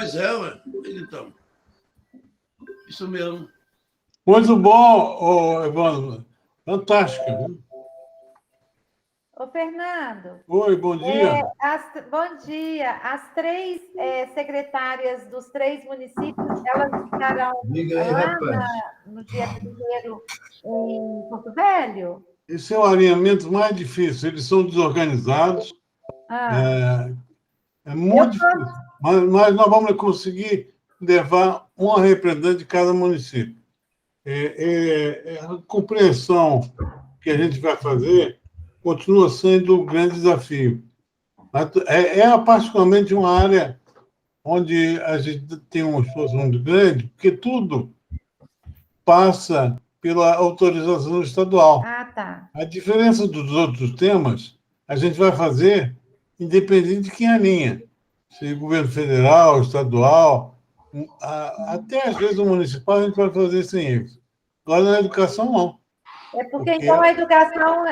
Mas é, ué. Então, isso mesmo. Muito bom, Evandro. Fantástico. Viu? Ô, Fernando. Oi, bom dia. Bom dia. As três secretárias dos três municípios, elas estarão Diga aí, lá rapaz. no dia 1º em Porto Velho? Esse é o alinhamento mais difícil. Eles são desorganizados. É muito difícil. Mas nós vamos conseguir levar uma representante de cada município. A compreensão que a gente vai fazer continua sendo um grande desafio. Particularmente uma área onde a gente tem um esforço muito grande, porque tudo passa pela autorização estadual. Ah, tá. A diferença dos outros temas, a gente vai fazer independente de quem alinha. Se governo federal, estadual, até às vezes o municipal, a gente vai fazer sem eles. Agora, na educação, não. Porque então a educação,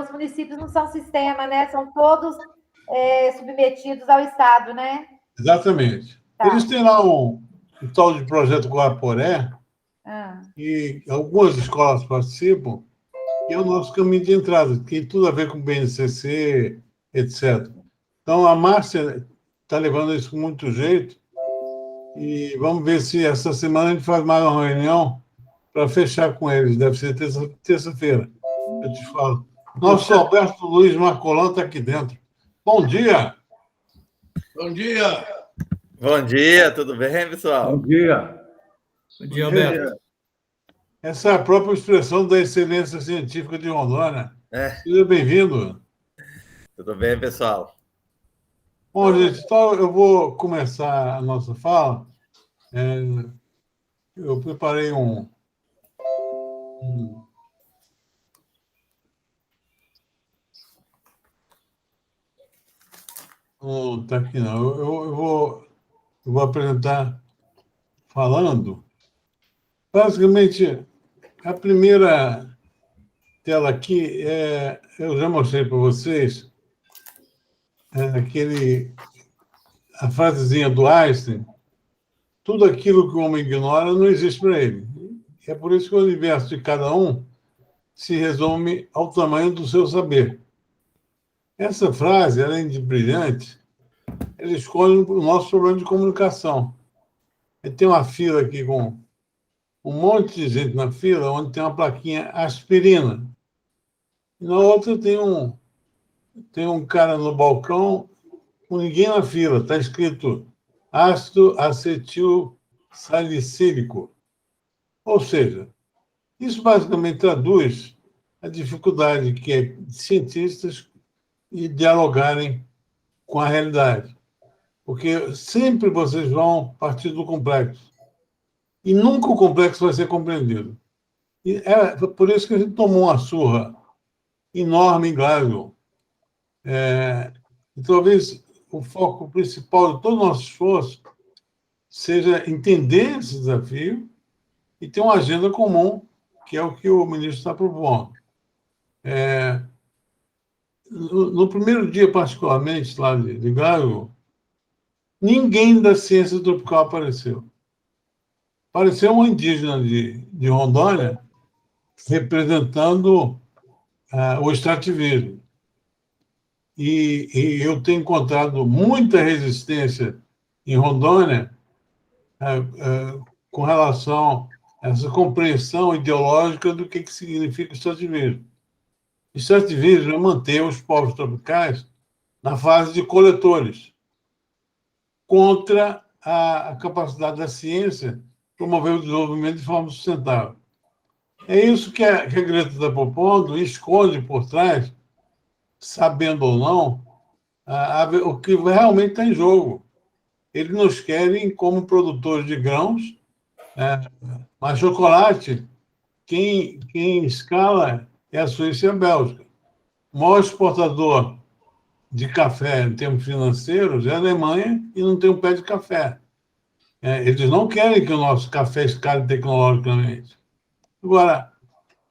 os municípios não são sistema, né? São todos submetidos ao Estado, né? Exatamente. Tá. Eles têm lá um tal de projeto Guaporé, e algumas escolas participam, e é o nosso caminho de entrada, que tem tudo a ver com o BNCC, etc. Então, a Márcia está levando isso com muito jeito, e vamos ver se essa semana a gente faz mais uma reunião para fechar com eles. Deve ser terça-feira, eu te falo. Nosso Alberto Luiz Marcolão está aqui dentro. Bom dia! Bom dia! Bom dia, tudo bem, pessoal? Bom dia. Bom dia, Alberto. Essa é a própria expressão da excelência científica de Rondônia. Seja bem-vindo. Tudo bem, pessoal? Bom, gente, então eu vou começar a nossa fala. Eu preparei tá aqui não. Eu vou apresentar falando. Basicamente, a primeira tela aqui eu já mostrei para vocês a frasezinha do Einstein: tudo aquilo que o homem ignora não existe para ele. É por isso que o universo de cada um se resume ao tamanho do seu saber. Essa frase, além de brilhante, ela esconde o nosso problema de comunicação. Tem uma fila aqui com um monte de gente na fila, onde tem uma plaquinha aspirina. E na outra tem um cara no balcão com ninguém na fila. Está escrito ácido acetil salicílico. Ou seja, isso basicamente traduz a dificuldade que é de cientistas dialogarem com a realidade. Porque sempre vocês vão partir do complexo. E nunca o complexo vai ser compreendido. E é por isso que a gente tomou uma surra enorme em Glasgow. E talvez o foco principal de todo o nosso esforço seja entender esse desafio e ter uma agenda comum, que é o que o ministro está propondo. No primeiro dia, particularmente, lá de Glasgow, ninguém da ciência tropical apareceu. Apareceu um indígena de Rondônia representando o extrativismo. E eu tenho encontrado muita resistência em Rondônia com relação a essa compreensão ideológica do que significa extrativismo. Extrativismo é manter os povos tropicais na fase de coletores, contra a capacidade da ciência promover o desenvolvimento de forma sustentável. É isso que a Greta está propondo e esconde por trás, sabendo ou não, o que realmente está em jogo. Eles nos querem como produtores de grãos, mas chocolate, quem escala é a Suíça e a Bélgica. O maior exportador de café em termos financeiros é a Alemanha e não tem um pé de café. Eles não querem que o nosso café escale tecnologicamente. Agora,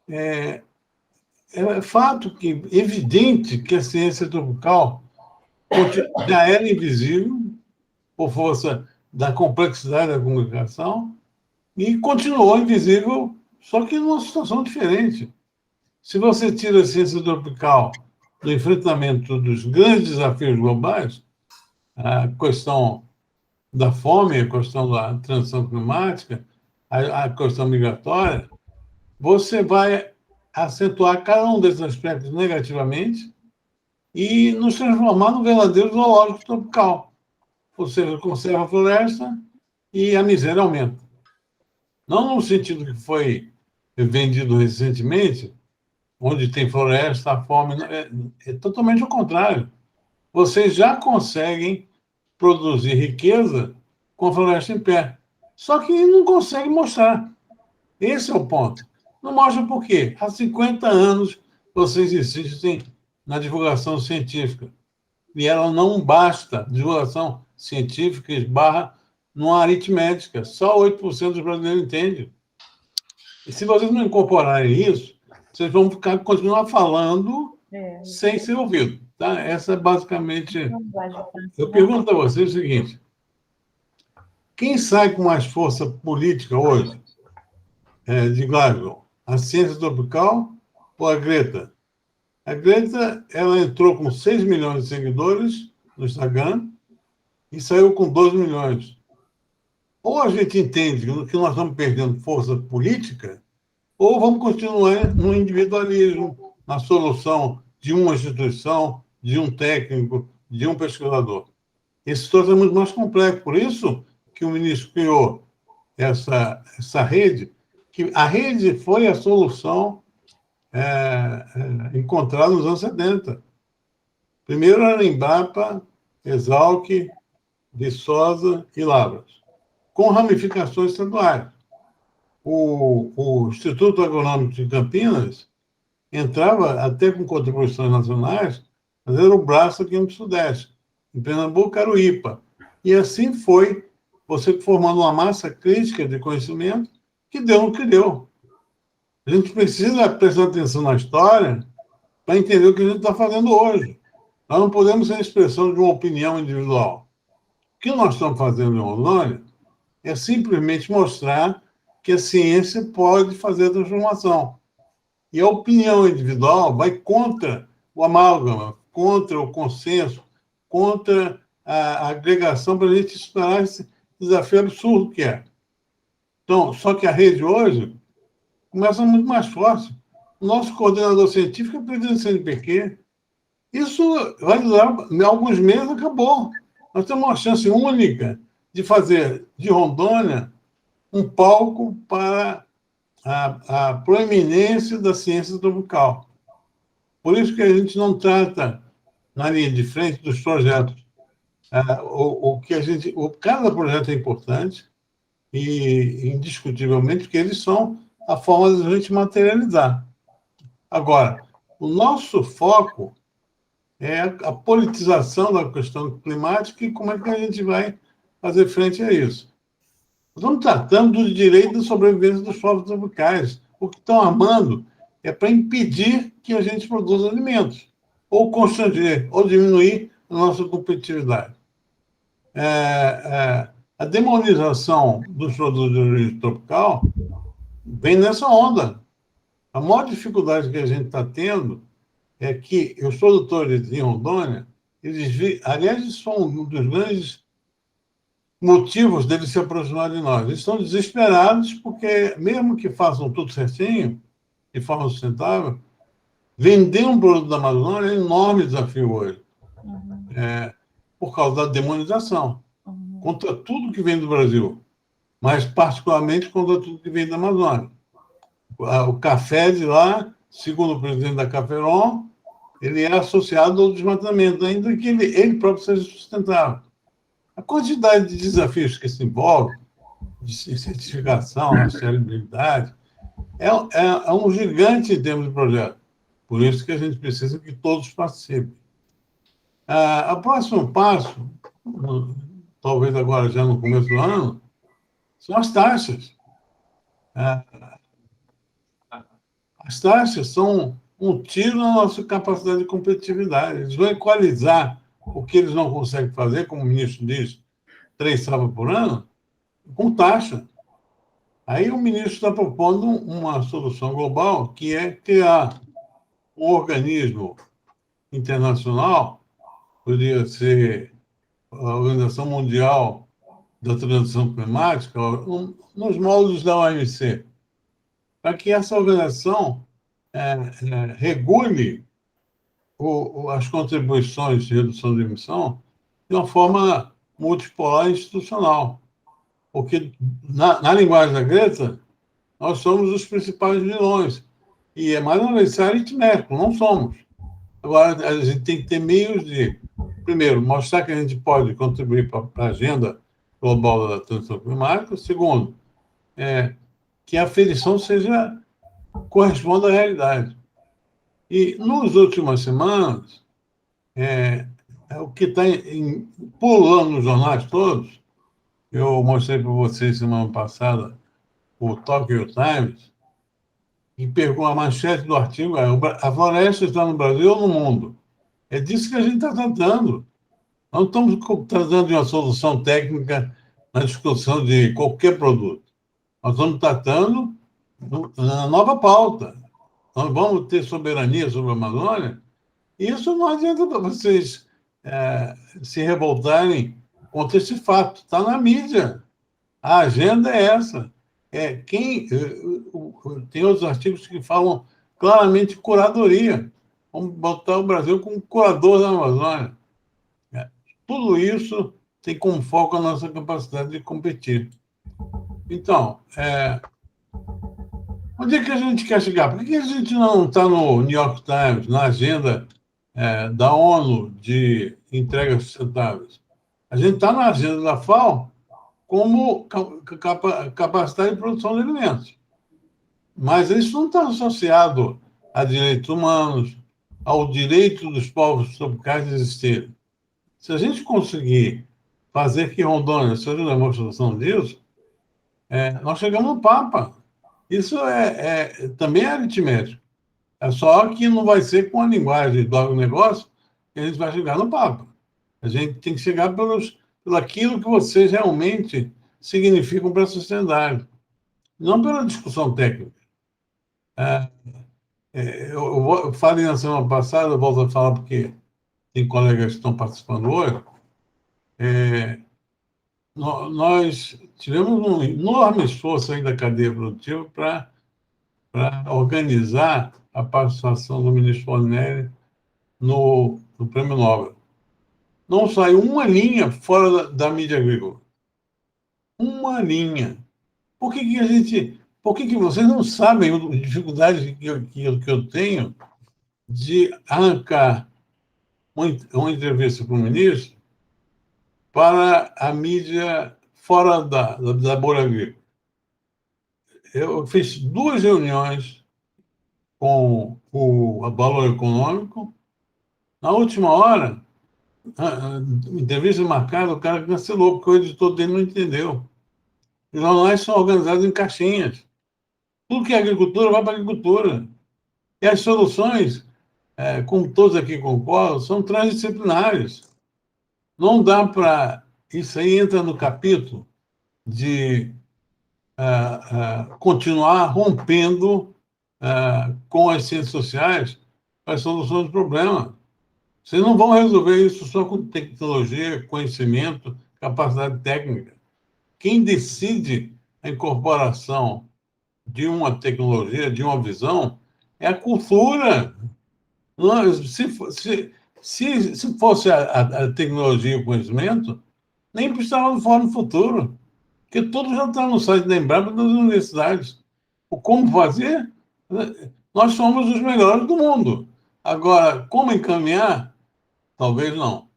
é fato evidente que a ciência tropical já era invisível por força da complexidade da comunicação e continuou invisível, só que numa situação diferente. Se você tira a ciência tropical do enfrentamento dos grandes desafios globais, a questão da fome, a questão da transição climática, a questão migratória, você vai acentuar cada um desses aspectos negativamente e nos transformar num verdadeiro zoológico tropical. Ou seja, conserva a floresta e a miséria aumenta. Não no sentido que foi vendido recentemente, onde tem floresta, a fome. É totalmente o contrário. Vocês já conseguem produzir riqueza com a floresta em pé. Só que não conseguem mostrar. Esse é o ponto. Não mostra por quê. Há 50 anos vocês insistem na divulgação científica. E ela não basta. Divulgação científica esbarra numa aritmética. Só 8% dos brasileiros entendem. E se vocês não incorporarem isso, vocês vão continuar falando sem ser ouvido. Tá? Essa é basicamente... Eu pergunto a vocês o seguinte. Quem sai com mais força política hoje de Glasgow? A ciência tropical ou a Greta? A Greta, ela entrou com 6 milhões de seguidores no Instagram e saiu com 12 milhões. Ou a gente entende que nós estamos perdendo força política, ou vamos continuar no individualismo, na solução de uma instituição, de um técnico, de um pesquisador. Esse situação é muito mais complexo. Por isso que o ministro criou essa rede, que a rede foi a solução encontrada nos anos 70. Primeiro era Embrapa, Exalc, Viçosa e Lavras, com ramificações estaduais. O Instituto Agronômico de Campinas entrava até com contribuições nacionais, mas era o braço aqui no Sudeste. Em Pernambuco era o IPA. E assim foi você formando uma massa crítica de conhecimento que deu no que deu. A gente precisa prestar atenção na história para entender o que a gente está fazendo hoje. Nós não podemos ser a expressão de uma opinião individual. O que nós estamos fazendo em Rondônia é simplesmente mostrar que a ciência pode fazer a transformação. E a opinião individual vai contra o amálgama, contra o consenso, contra a agregação para a gente superar esse desafio absurdo que é. Então, só que a rede hoje começa muito mais forte. O nosso coordenador científico é presidente do CNPq. Isso vai durar alguns meses, acabou. Nós temos uma chance única de fazer de Rondônia um palco para a proeminência da ciência tropical. Por isso que a gente não trata na linha de frente dos projetos. Cada projeto é importante e indiscutivelmente porque eles são a forma de a gente materializar. Agora, o nosso foco é a politização da questão climática e como é que a gente vai fazer frente a isso. Estamos tratando do direito de sobrevivência dos povos tropicais. O que estão armando é para impedir que a gente produza alimentos, ou constranger, ou diminuir a nossa competitividade. A demonização dos produtos de origem tropical vem nessa onda. A maior dificuldade que a gente está tendo é que os produtores em Rondônia, aliás, isso foi um dos grandes motivos deles se aproximarem de nós. Eles estão desesperados porque, mesmo que façam tudo certinho, de forma sustentável, vender um produto da Amazônia é um enorme desafio hoje. Por causa da demonização. Contra tudo que vem do Brasil, mas particularmente contra tudo que vem da Amazônia. O café de lá, segundo o presidente da Caferon, ele é associado ao desmatamento, ainda que ele próprio seja sustentável. A quantidade de desafios que se envolve, de certificação, rastreabilidade, é um gigante em termos de projeto. Por isso que a gente precisa que todos participem. O próximo passo, talvez agora já no começo do ano, são as taxas. As taxas são um tiro na nossa capacidade de competitividade. Eles vão equalizar o que eles não conseguem fazer, como o ministro disse, 3 safras por ano, com taxa. Aí o ministro está propondo uma solução global, que é criar um organismo internacional, poderia ser a Organização Mundial da Transição Climática, nos moldes da OMC, para que essa organização regule as contribuições de redução de emissão de uma forma multipolar e institucional. Porque, na linguagem da Greta, nós somos os principais vilões. E é mais uma vez, isso é aritmético, não somos. Agora, a gente tem que ter meios de, primeiro, mostrar que a gente pode contribuir para a agenda global da transição climática. Segundo, que a aferição corresponda à realidade. E, nas últimas semanas, o que está pulando nos jornais todos, eu mostrei para vocês semana passada o Tokyo Times, e pegou a manchete do artigo: a floresta está no Brasil ou no mundo? É disso que a gente está tratando. Não estamos tratando de uma solução técnica na discussão de qualquer produto. Nós estamos tratando na nova pauta. Nós vamos ter soberania sobre a Amazônia. E isso não adianta para vocês se revoltarem contra esse fato. Está na mídia. A agenda é essa. Tem outros artigos que falam claramente de curadoria. Vamos botar o Brasil como curador da Amazônia. Tudo isso tem como foco a nossa capacidade de competir. Então, onde é que a gente quer chegar? Por que a gente não está no New York Times, na agenda da ONU de entregas sustentáveis? A gente está na agenda da FAO como capacidade de produção de alimentos. Mas isso não está associado a direitos humanos, ao direito dos povos tropicais de existirem. Se a gente conseguir fazer que Rondônia seja uma demonstração disso, nós chegamos no Papa. Isso também é aritmético. É só que não vai ser com a linguagem do agronegócio que a gente vai chegar no Papa. A gente tem que chegar pelo aquilo que vocês realmente significam para a sociedade, não pela discussão técnica. Eu falei na semana passada, eu volto a falar porque tem colegas que estão participando hoje. Nós tivemos um enorme esforço aí da cadeia produtiva para organizar a participação do ministro Fornelli no Prêmio Nobel. Não saiu uma linha fora da mídia agrícola. Uma linha. Por que vocês não sabem a dificuldade que eu tenho de arrancar uma entrevista com o ministro para a mídia fora da bolha agrícola? Eu fiz 2 reuniões com o Valor Econômico. Na última hora, a entrevista marcada, o cara cancelou, porque o editor dele não entendeu. Os jornais são organizados em caixinhas. Tudo que é agricultura vai para a agricultura. E as soluções, como todos aqui concordam, são transdisciplinares. Não dá para... Isso aí entra no capítulo de continuar rompendo com as ciências sociais as soluções do problema. Vocês não vão resolver isso só com tecnologia, conhecimento, capacidade técnica. Quem decide a incorporação de uma tecnologia, de uma visão, é a cultura. Se fosse a tecnologia e o conhecimento, nem precisava do Fórum Futuro, porque tudo já está no site da Embrapa das universidades. O como fazer? Nós somos os melhores do mundo. Agora, como encaminhar? Talvez não.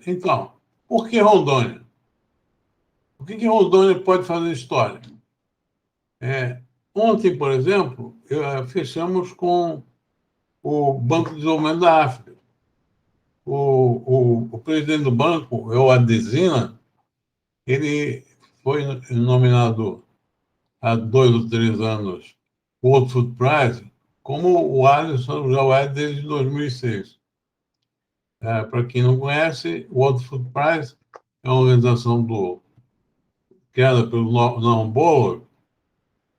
Então, por que Rondônia? Por que Rondônia pode fazer história? Ontem, por exemplo, fechamos com o Banco de Desenvolvimento da África. O presidente do banco, o Adesina, ele foi nominado há 2 ou 3 anos o World Food Prize, como o Alisson já é desde 2006. Para quem não conhece, o World Food Prize é uma organização criada pelo Norman Borlaug,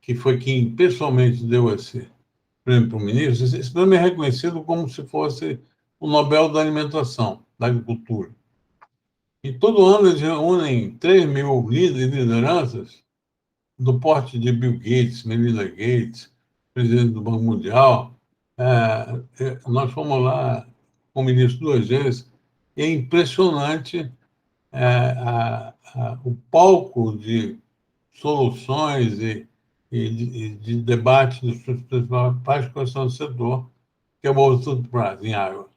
que foi quem pessoalmente deu esse prêmio para o ministro. Esse prêmio é reconhecido como se fosse o Nobel da Alimentação, da Agricultura. E todo ano eles reúnem 3 mil líderes e lideranças do porte de Bill Gates, Melinda Gates, presidente do Banco Mundial. Nós fomos lá com o ministro 2 vezes, e é impressionante o palco de soluções e de debate dos principais questões do setor, que é o World Food Prize, em Iowa.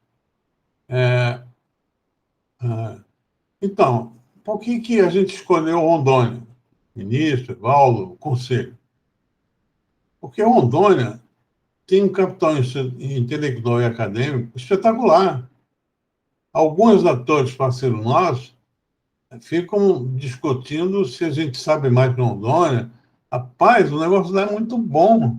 Então, por que a gente escolheu Rondônia? Ministro, Evaldo, Conselho. Porque Rondônia tem um capital intelectual e acadêmico espetacular. Alguns atores parceiros nossos ficam discutindo se a gente sabe mais que Rondônia. Rapaz, o negócio lá é muito bom.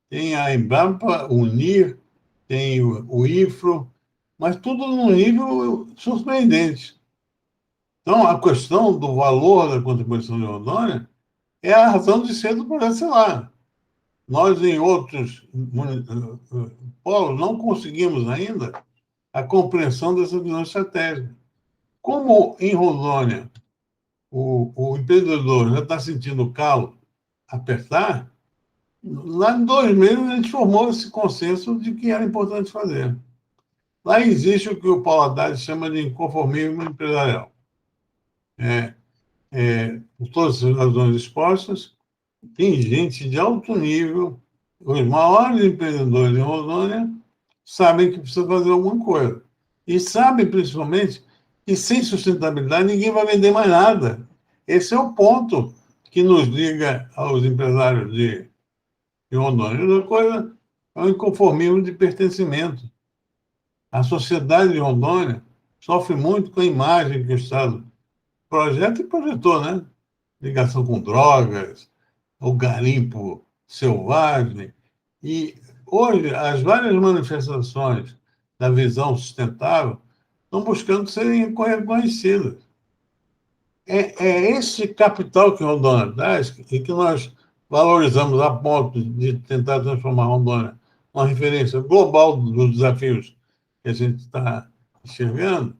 Tem a Embrapa, o UNIR, tem o IFRO, mas tudo num nível surpreendente. Então, a questão do valor da contribuição de Rondônia é a razão de ser do projeto Selar. Nós, em outros polos, não conseguimos ainda a compreensão dessa visão estratégica. Como em Rondônia o empreendedor já está sentindo o calo apertar, lá em 2 meses a gente formou esse consenso de que era importante fazer. Lá existe o que o Paulo Haddad chama de inconformismo empresarial. Por todas as razões expostas, tem gente de alto nível, os maiores empreendedores em Rondônia sabem que precisa fazer alguma coisa. E sabem, principalmente, que sem sustentabilidade ninguém vai vender mais nada. Esse é o ponto que nos liga aos empresários de Rondônia. Outra coisa é o inconformismo de pertencimento. A sociedade de Rondônia sofre muito com a imagem que o Estado projeta e projetou, né? Ligação com drogas, o garimpo selvagem. E hoje, as várias manifestações da visão sustentável estão buscando serem reconhecidas. É esse capital que Rondônia traz e que nós valorizamos a ponto de tentar transformar Rondônia numa referência global dos desafios que a gente está enxergando,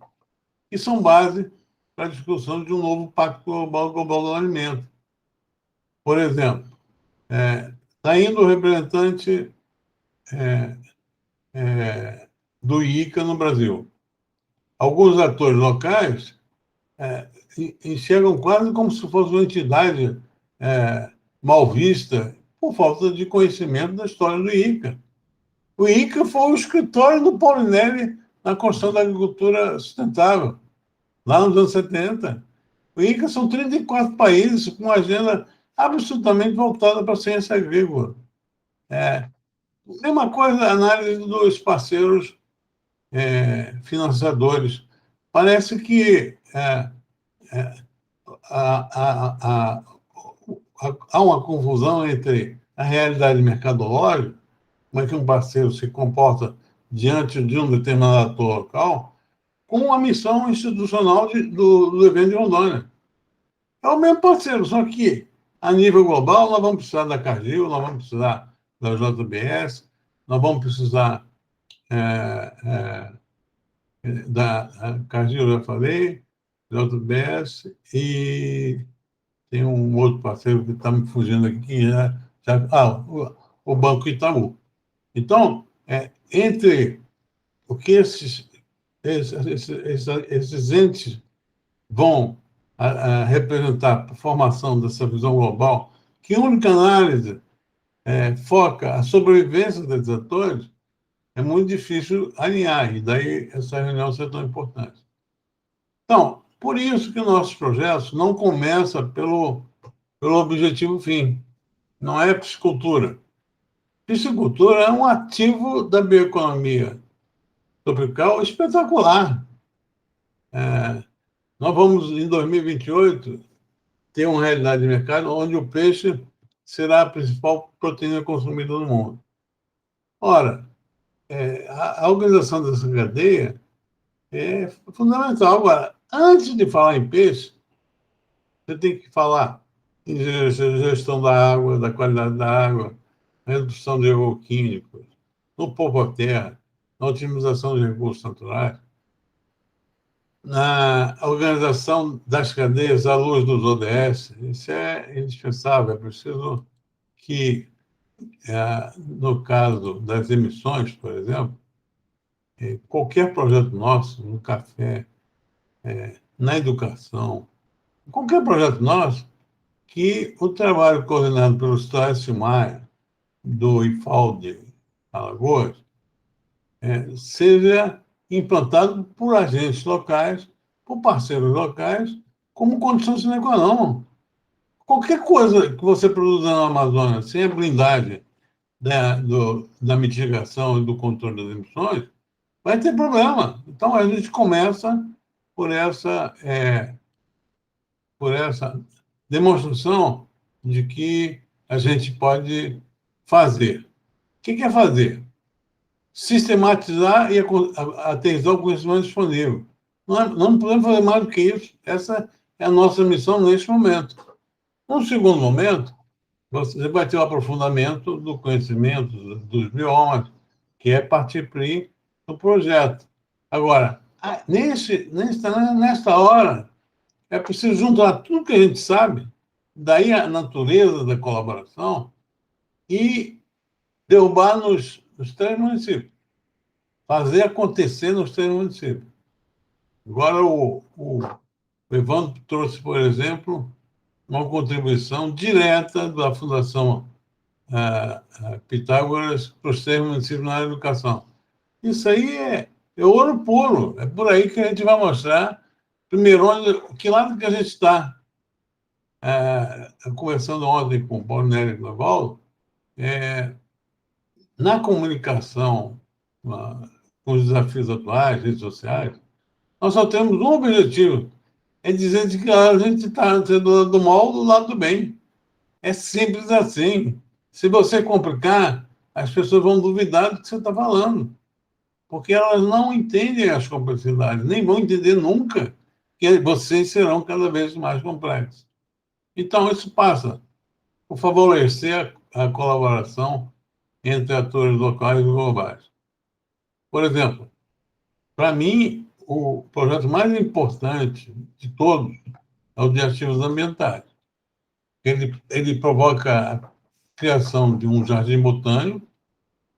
que são base para a discussão de um novo pacto global do alimento. Por exemplo, está indo o representante do ICA no Brasil. Alguns atores locais enxergam quase como se fosse uma entidade mal vista por falta de conhecimento da história do ICA. O ICA foi o escritório do Paulinelli na construção da agricultura sustentável, lá nos anos 70. O ICA são 34 países com uma agenda absolutamente voltada para a ciência agrícola. Mesma coisa a análise dos parceiros financiadores. Parece que há uma confusão entre a realidade mercadológica, como é que um parceiro se comporta diante de um determinado ator local, com a missão institucional do evento de Rondônia. É o mesmo parceiro, só que, a nível global, nós vamos precisar da Cargill, nós vamos precisar da JBS, nós vamos precisar da Cargill, já falei, JBS, e tem um outro parceiro que está me fugindo aqui, o Banco Itaú. Então, entre o que esses entes vão representar a formação dessa visão global, que a única análise foca a sobrevivência desses atores, é muito difícil alinhar, e daí essa reunião ser tão importante. Então, por isso que nossos projetos não começam pelo objetivo fim, não é piscicultura. Piscicultura é um ativo da bioeconomia tropical espetacular. Nós vamos, em 2028, ter uma realidade de mercado onde o peixe será a principal proteína consumida no mundo. Ora, a organização dessa cadeia é fundamental. Agora, antes de falar em peixe, você tem que falar em gestão da água, da qualidade da água, redução de agroquímicos, no povo à terra, na otimização de recursos naturais, na organização das cadeias à luz dos ODS. Isso é indispensável. É preciso que, no caso das emissões, por exemplo, qualquer projeto nosso, no café, na educação, qualquer projeto nosso, que o trabalho coordenado pelo Slácio Maia, do IFAL de Alagoas, seja implantado por agentes locais, por parceiros locais, como condição sine qua non. Qualquer coisa que você produza na Amazônia sem a blindagem da mitigação e do controle das emissões, vai ter problema. Então, a gente começa por essa demonstração de que a gente pode fazer. O que é fazer? Sistematizar e aterrissar o conhecimento disponível. Não podemos fazer mais do que isso. Essa é a nossa missão neste momento. No segundo momento, você vai ter o aprofundamento do conhecimento dos biomas, que é partir do projeto. Agora, nesta hora, é preciso juntar tudo que a gente sabe, daí a natureza da colaboração, e derrubar nos 3 municípios. Fazer acontecer nos 3 municípios. Agora, o Evandro trouxe, por exemplo, uma contribuição direta da Fundação Pitágoras para os 3 municípios na educação. Isso aí é ouro puro. É por aí que a gente vai mostrar, primeiro, que lado que a gente está. Conversando ontem com o Paulo Nery Naval, na comunicação com os desafios atuais, redes sociais, nós só temos um objetivo, é dizer que a gente está do lado do mal ou do lado do bem. É simples assim. Se você complicar, as pessoas vão duvidar do que você está falando, porque elas não entendem as complexidades, nem vão entender nunca que vocês serão cada vez mais complexos. Então, isso passa por favorecer a colaboração entre atores locais e globais. Por exemplo, para mim, o projeto mais importante de todos é o de ativos ambientais. Ele provoca a criação de um jardim botânico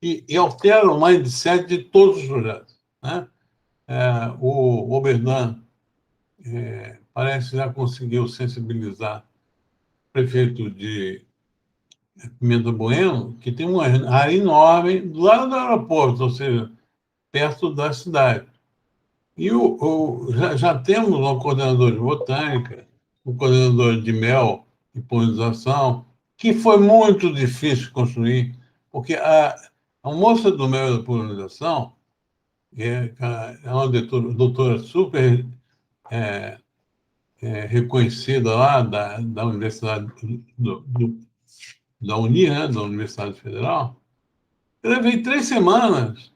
e altera o mindset de todos os projetos, né? O Oberdan parece já conseguiu sensibilizar o prefeito de Pimenta Bueno, que tem uma área enorme do lado do aeroporto, ou seja, perto da cidade. E já temos um coordenador de botânica, um coordenador de mel e polinização, que foi muito difícil construir, porque a moça do mel e da polinização é uma doutora super reconhecida lá da Universidade da Uni, né, da Universidade Federal. Eu levei 3 semanas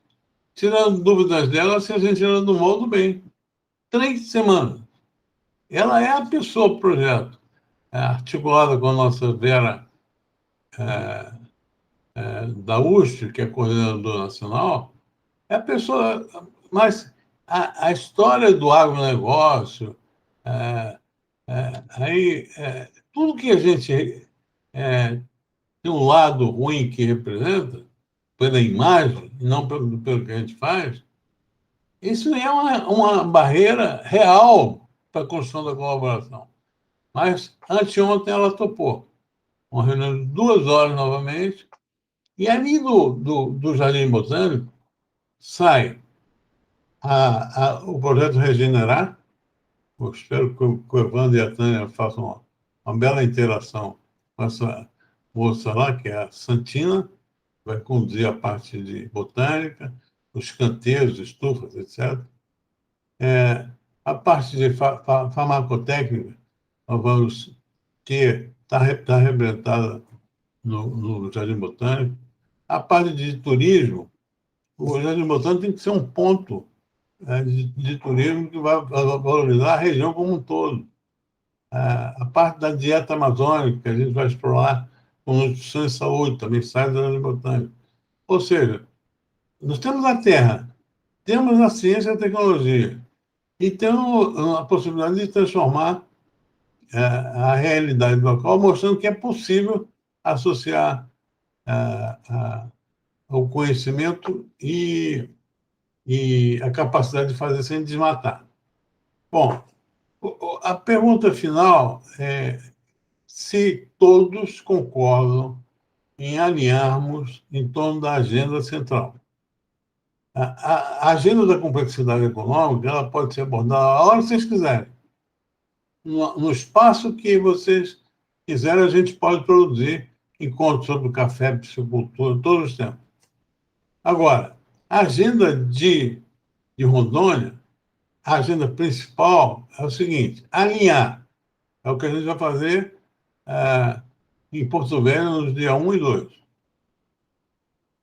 tirando dúvidas dela se a gente era do mal ou do bem. 3 semanas. Ela é a pessoa do projeto, articulada com a nossa Vera da USP, que é coordenadora nacional, é a pessoa. Mas a história do agronegócio, tudo que a gente tem um lado ruim que representa, pela imagem, e não pelo que a gente faz, isso é uma barreira real para a construção da colaboração. Mas, anteontem, ela topou. Uma reunião de 2 horas novamente, e ali do Jardim Botânico sai o projeto Regenerar. Eu espero que o Evandro e a Tânia façam uma bela interação com essa moça lá, que é a Santina, vai conduzir a parte de botânica, os canteiros, estufas, etc. A parte de farmacotécnica, nós vamos ter, está representada no Jardim Botânico. A parte de turismo, o Jardim Botânico tem que ser um ponto de turismo que vai valorizar a região como um todo. A parte da dieta amazônica, que a gente vai explorar com nutrição e saúde, também sai da área botânica. Ou seja, nós temos a terra, temos a ciência e a tecnologia, e temos a possibilidade de transformar a realidade local, mostrando que é possível associar o conhecimento e a capacidade de fazer sem desmatar. Bom, a pergunta final é se todos concordam em alinharmos em torno da agenda central. A agenda da complexidade econômica ela pode ser abordada a hora que vocês quiserem. No espaço que vocês quiserem, a gente pode produzir encontros sobre café, piscicultura, todos os tempos. Agora, a agenda de Rondônia, a agenda principal é o seguinte: alinhar. É o que a gente vai fazer em Porto Velho nos dias 1 e 2.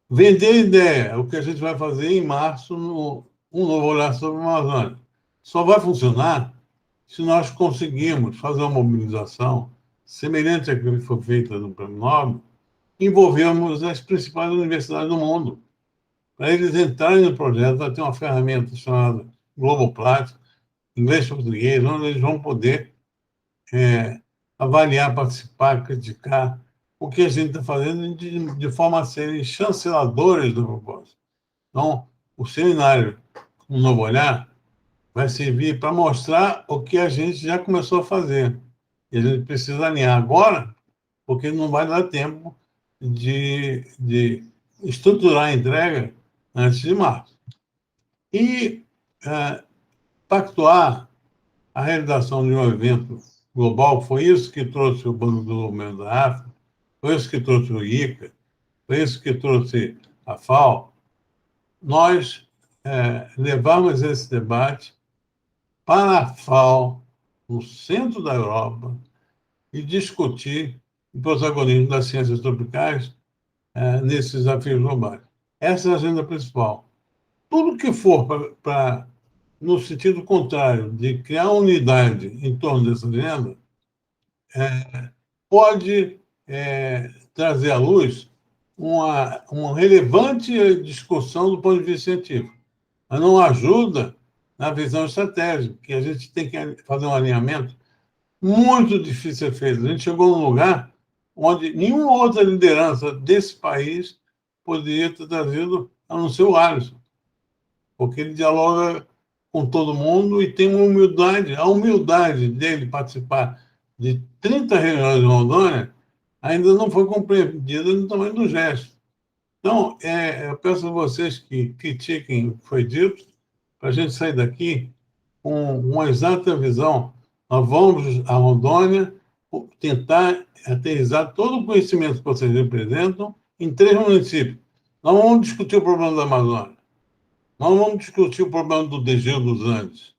Vender ideia é o que a gente vai fazer em março no Um Novo Olhar sobre a Amazônia. Só vai funcionar se nós conseguirmos fazer uma mobilização semelhante à que foi feita no Prêmio Nobel, envolvermos as principais universidades do mundo. Para eles entrarem no projeto, vai ter uma ferramenta chamada Global Platform, inglês e português, onde eles vão poder avaliar, participar, criticar o que a gente está fazendo de forma a serem chanceladores do propósito. Então, o seminário Um Novo Olhar vai servir para mostrar o que a gente já começou a fazer. E a gente precisa alinhar agora, porque não vai dar tempo de estruturar a entrega antes de março. E pactuar a realização de um evento global, foi isso que trouxe o Banco do Desenvolvimento da África, foi isso que trouxe o ICA, foi isso que trouxe a FAO. Nós levamos esse debate para a FAO, no centro da Europa, e discutir o protagonismo das ciências tropicais nesses desafios globais. Essa é a agenda principal. Tudo que for no sentido contrário, de criar unidade em torno dessa agenda, pode trazer à luz uma relevante discussão do ponto de vista científico, mas não ajuda na visão estratégica, que a gente tem que fazer um alinhamento muito difícil de ser feito. A gente chegou num lugar onde nenhuma outra liderança desse país poderia ter trazido, a não ser o Alisson, porque ele dialoga com todo mundo e tem uma humildade. A humildade dele participar de 30 reuniões em Rondônia ainda não foi compreendida no tamanho do gesto. Então, eu peço a vocês que critiquem o que foi dito, para a gente sair daqui com uma exata visão. Nós vamos a Rondônia tentar aterrissar todo o conhecimento que vocês representam em 3 municípios. Nós vamos discutir o problema da Amazônia. Nós vamos discutir o problema do degelo dos Andes.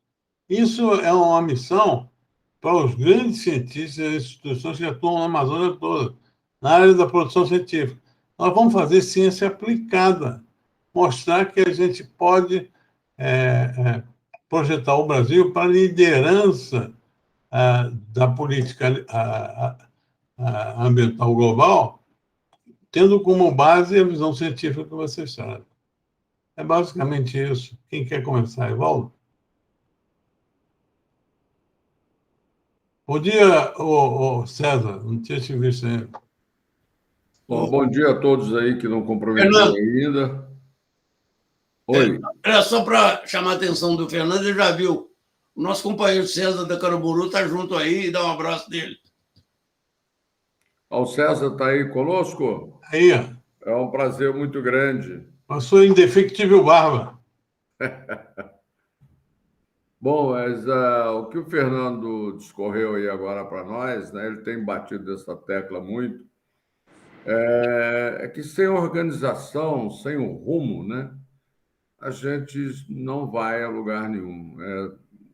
Isso é uma missão para os grandes cientistas e instituições que atuam na Amazônia toda, na área da produção científica. Nós vamos fazer ciência aplicada, mostrar que a gente pode projetar o Brasil para a liderança da política ambiental global, tendo como base a visão científica que vocês sabem. É basicamente isso. Quem quer começar, Evaldo? Bom dia, César. Não tinha te visto ainda. Bom dia a todos aí que não comprometeram ainda. Oi. Era só para chamar a atenção do Fernando, ele já viu. O nosso companheiro César da Caraburu está junto aí, dá um abraço dele. O César está aí conosco? Aí, ó. É um prazer muito grande. A sua indefectível barba. Bom, mas o que o Fernando discorreu aí agora para nós, né, ele tem batido essa tecla muito, é que sem organização, sem um rumo, né, a gente não vai a lugar nenhum.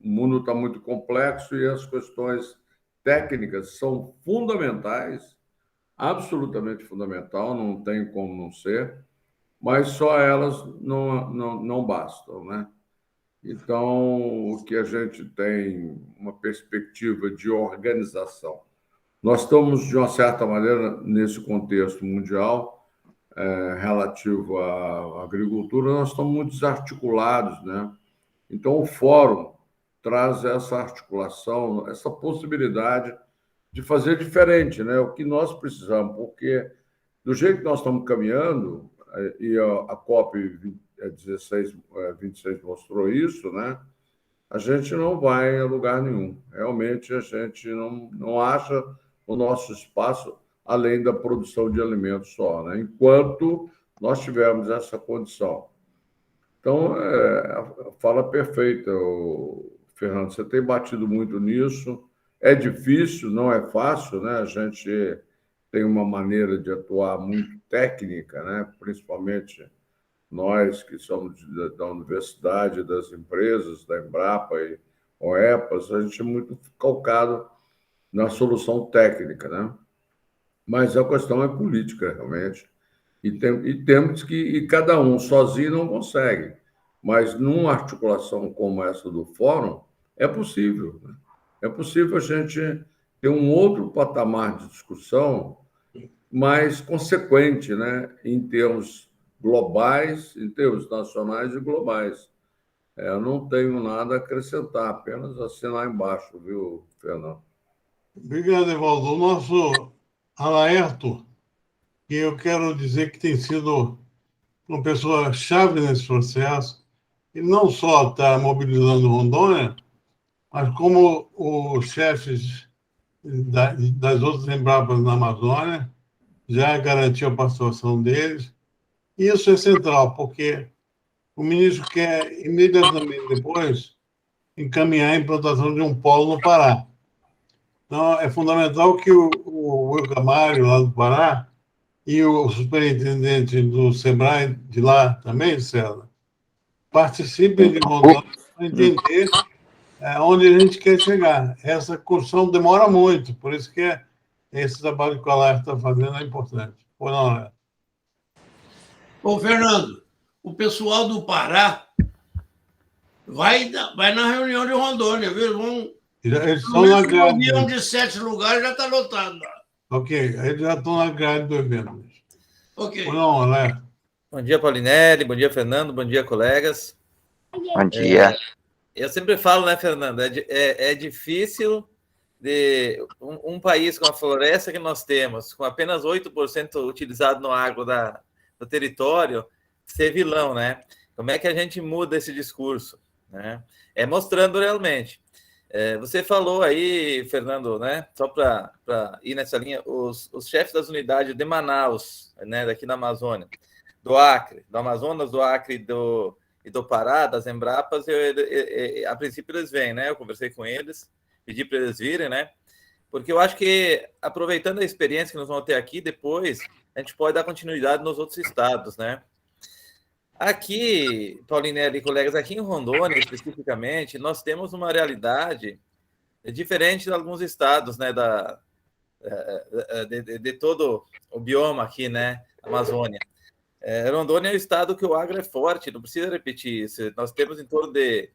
O mundo está muito complexo e as questões técnicas são fundamentais, absolutamente fundamental, não tem como não ser, mas só elas não bastam, né? Então, o que a gente tem uma perspectiva de organização. Nós estamos, de uma certa maneira, nesse contexto mundial, relativo à agricultura, nós estamos muito desarticulados, né? Então, o fórum traz essa articulação, essa possibilidade de fazer diferente, né? O que nós precisamos, porque do jeito que nós estamos caminhando, e a COP 26 mostrou isso, né? A gente não vai a lugar nenhum. Realmente, a gente não acha o nosso espaço além da produção de alimentos só, né? Enquanto nós tivermos essa condição. Então, fala perfeita, Fernando. Você tem batido muito nisso. É difícil, não é fácil, né? A gente tem uma maneira de atuar muito técnica, né? Principalmente nós que somos da universidade, das empresas, da Embrapa e OEPAS, a gente é muito calcado na solução técnica, né? Mas a questão é política, realmente. E temos que... E cada um sozinho não consegue. Mas numa articulação como essa do fórum, é possível, né? É possível a gente ter um outro patamar de discussão mais consequente, né? Em termos globais, em termos nacionais e globais. Eu não tenho nada a acrescentar, apenas assinar embaixo, viu, Fernando? Obrigado, Evaldo. O nosso Alaerto, que eu quero dizer que tem sido uma pessoa chave nesse processo, ele não só está mobilizando Rondônia, mas como os chefes das outras Embrapas na Amazônia já garantiu a participação deles. E isso é central, porque o ministro quer, imediatamente depois, encaminhar a implantação de um polo no Pará. Então, é fundamental que o Wilker Mário, lá do Pará, e o superintendente do SEBRAE de lá também, César, participem de Rondônia para entender onde a gente quer chegar. Essa construção demora muito, por isso que esse trabalho que o Alain está fazendo é importante. Ou não é? Ô, Fernando, o pessoal do Pará vai na reunião de Rondônia, viu? Eles estão na grade. Um avião de 7 lugares já está lotado. Ok, eles já estão na grade do evento. Ok. Ou não, Alain? Bom dia, Paulinelli. Bom dia, Fernando. Bom dia, colegas. Bom dia. Eu sempre falo, né, Fernando? É difícil de um país com a floresta que nós temos, com apenas 8% utilizado no agro do território, ser vilão, né? Como é que a gente muda esse discurso, né? É mostrando realmente. Você falou aí, Fernando, né? Só para ir nessa linha, os chefes das unidades de Manaus, né? Daqui na Amazônia, do Acre, do Amazonas, do Acre e do Pará, das Embrapas, a princípio eles vêm, né? Eu conversei com eles, pedi para eles virem, né? Porque eu acho que, aproveitando a experiência que nós vamos ter aqui, depois a gente pode dar continuidade nos outros estados, né? Aqui, Paulinelli e colegas, aqui em Rondônia, especificamente, nós temos uma realidade diferente de alguns estados, né? De todo o bioma aqui, né? Amazônia. Rondônia é o estado que o agro é forte, não precisa repetir isso. Nós temos em torno de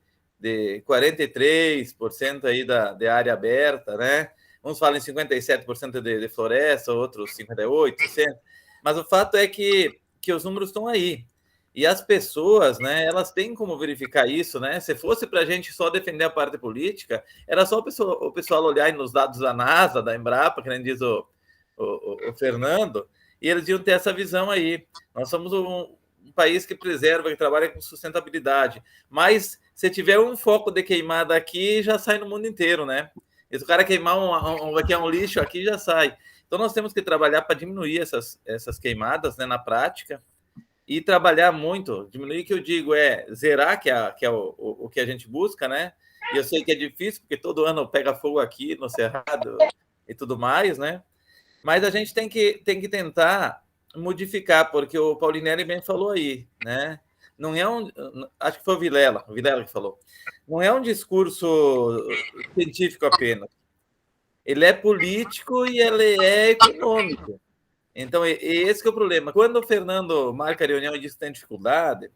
43% aí de área aberta, né? Uns falam em 57% de floresta, outros 58%, mas o fato é que os números estão aí. E as pessoas, né, elas têm como verificar isso, né? Se fosse para a gente só defender a parte política, era só o pessoal olhar nos dados da NASA, da Embrapa, que nem diz o Fernando, e eles iam ter essa visão aí. Nós somos um país que preserva, que trabalha com sustentabilidade. Mas se tiver um foco de queimada aqui, já sai no mundo inteiro, né? E se o cara queimar um lixo aqui, já sai. Então nós temos que trabalhar para diminuir essas queimadas, né, na prática, e trabalhar muito. Diminuir, que eu digo, zerar, que é o que a gente busca, né? E eu sei que é difícil, porque todo ano pega fogo aqui no Cerrado e tudo mais, né? Mas a gente tem que tentar modificar, porque o Paulinelli bem falou aí, né? Não é acho que foi o Vilela que falou. Não é um discurso científico apenas. Ele é político e ele é econômico. Então, esse que é o problema. Quando o Fernando marca a reunião e diz que tem dificuldade,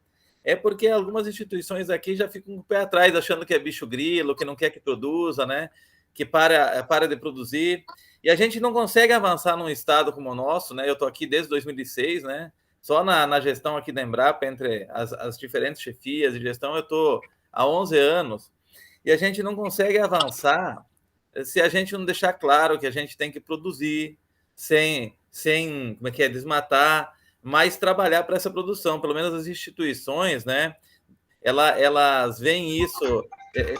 é porque algumas instituições aqui já ficam com o pé atrás, achando que é bicho grilo, que não quer que produza, né? Que para de produzir. E a gente não consegue avançar num estado como o nosso, né? Eu estou aqui desde 2006, né? Só na gestão aqui da Embrapa, entre as diferentes chefias de gestão, eu estou há 11 anos. E a gente não consegue avançar se a gente não deixar claro que a gente tem que produzir sem como é que é, desmatar, mas trabalhar para essa produção. Pelo menos as instituições, né? Elas veem isso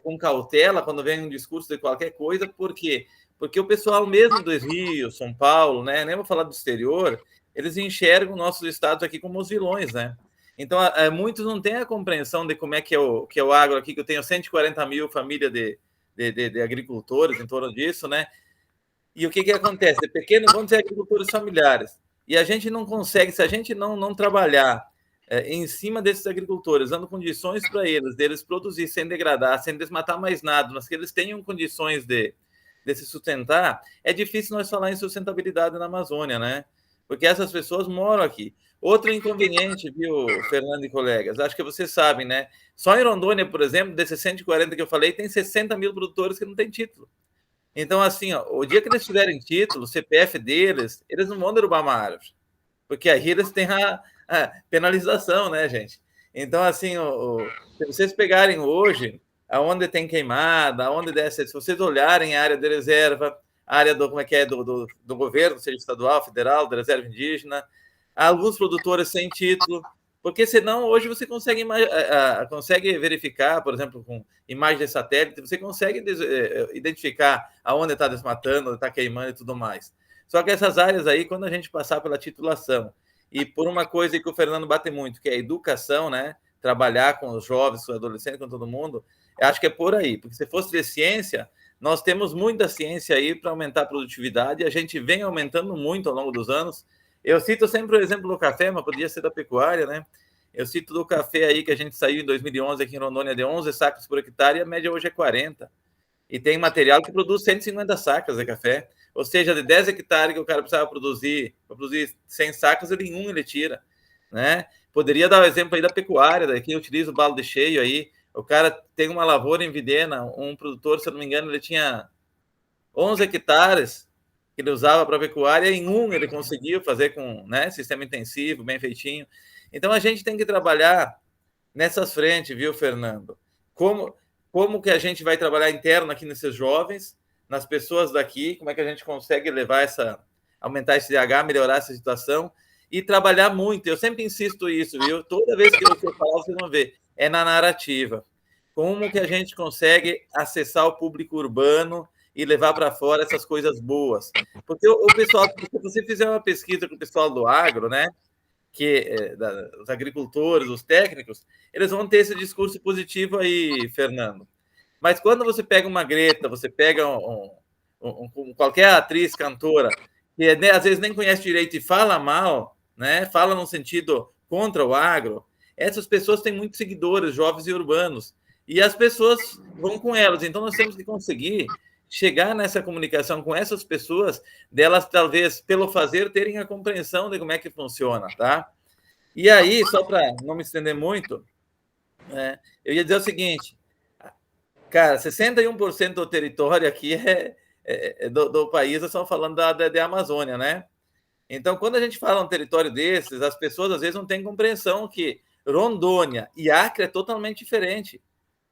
com cautela quando vem um discurso de qualquer coisa, porque o pessoal mesmo do Rio, São Paulo, né? Nem vou falar do exterior, eles enxergam nossos estados aqui como os vilões, né? Então, muitos não têm a compreensão de como é que é o agro aqui, que eu tenho 140 mil famílias de agricultores em torno disso, né? E o que acontece? De pequenos vão ser agricultores familiares. E a gente não consegue, se a gente não trabalhar em cima desses agricultores, dando condições para deles produzir sem degradar, sem desmatar mais nada, mas que eles tenham condições de se sustentar, é difícil nós falar em sustentabilidade na Amazônia, né? Porque essas pessoas moram aqui. Outro inconveniente, viu, Fernando e colegas? Acho que vocês sabem, né? Só em Rondônia, por exemplo, desses 140 que eu falei, tem 60 mil produtores que não têm título. Então, assim, ó, o dia que eles tiverem título, o CPF deles, eles não vão derrubar uma árvore. Porque aí eles têm a penalização, né, gente? Então, assim, se vocês pegarem hoje, aonde tem queimada, aonde desce, se vocês olharem a área de reserva, a área do governo, seja estadual, federal, da reserva indígena, há alguns produtores sem título, porque senão hoje você consegue verificar, por exemplo, com imagem de satélite, você consegue identificar aonde está desmatando, onde está queimando e tudo mais. Só que essas áreas aí, quando a gente passar pela titulação, e por uma coisa que o Fernando bate muito, que é a educação, né? Trabalhar com os jovens, com os adolescentes, com todo mundo, eu acho que é por aí, porque se fosse de ciência, nós temos muita ciência aí para aumentar a produtividade, e a gente vem aumentando muito ao longo dos anos. Eu cito sempre o exemplo do café, mas podia ser da pecuária, né? Eu cito do café aí que a gente saiu em 2011 aqui em Rondônia de 11 sacas por hectare, e a média hoje é 40. E tem material que produz 150 sacas de café. Ou seja, de 10 hectares que o cara precisava produzir, para produzir 100 sacas, ele tira, né? Poderia dar o exemplo aí da pecuária, daqui utiliza o balde cheio aí. O cara tem uma lavoura em Videna, um produtor, se eu não me engano, ele tinha 11 hectares que ele usava para pecuária, e em ele conseguiu fazer com, né, sistema intensivo, bem feitinho. Então, a gente tem que trabalhar nessas frentes, viu, Fernando? Como que a gente vai trabalhar interno aqui nesses jovens, nas pessoas daqui, como é que a gente consegue aumentar esse DH, melhorar essa situação e trabalhar muito. Eu sempre insisto isso, viu? Toda vez que você falar, vocês vão ver, é na narrativa. Como que a gente consegue acessar o público urbano e levar para fora essas coisas boas? Porque o pessoal, se você fizer uma pesquisa com o pessoal do agro, né? Os agricultores, os técnicos, eles vão ter esse discurso positivo aí, Fernando. Mas quando você pega uma Greta, você pega qualquer atriz, cantora, que às vezes nem conhece direito e fala mal, né? Fala no sentido contra o agro, essas pessoas têm muitos seguidores, jovens e urbanos, e as pessoas vão com elas. Então, nós temos que conseguir chegar nessa comunicação com essas pessoas, delas, talvez, pelo fazer, terem a compreensão de como é que funciona, tá? E aí, só para não me estender muito, eu ia dizer o seguinte, cara, 61% do território aqui do país, nós estamos falando da Amazônia, né? Então, quando a gente fala um território desses, as pessoas às vezes não têm compreensão que Rondônia e Acre é totalmente diferente.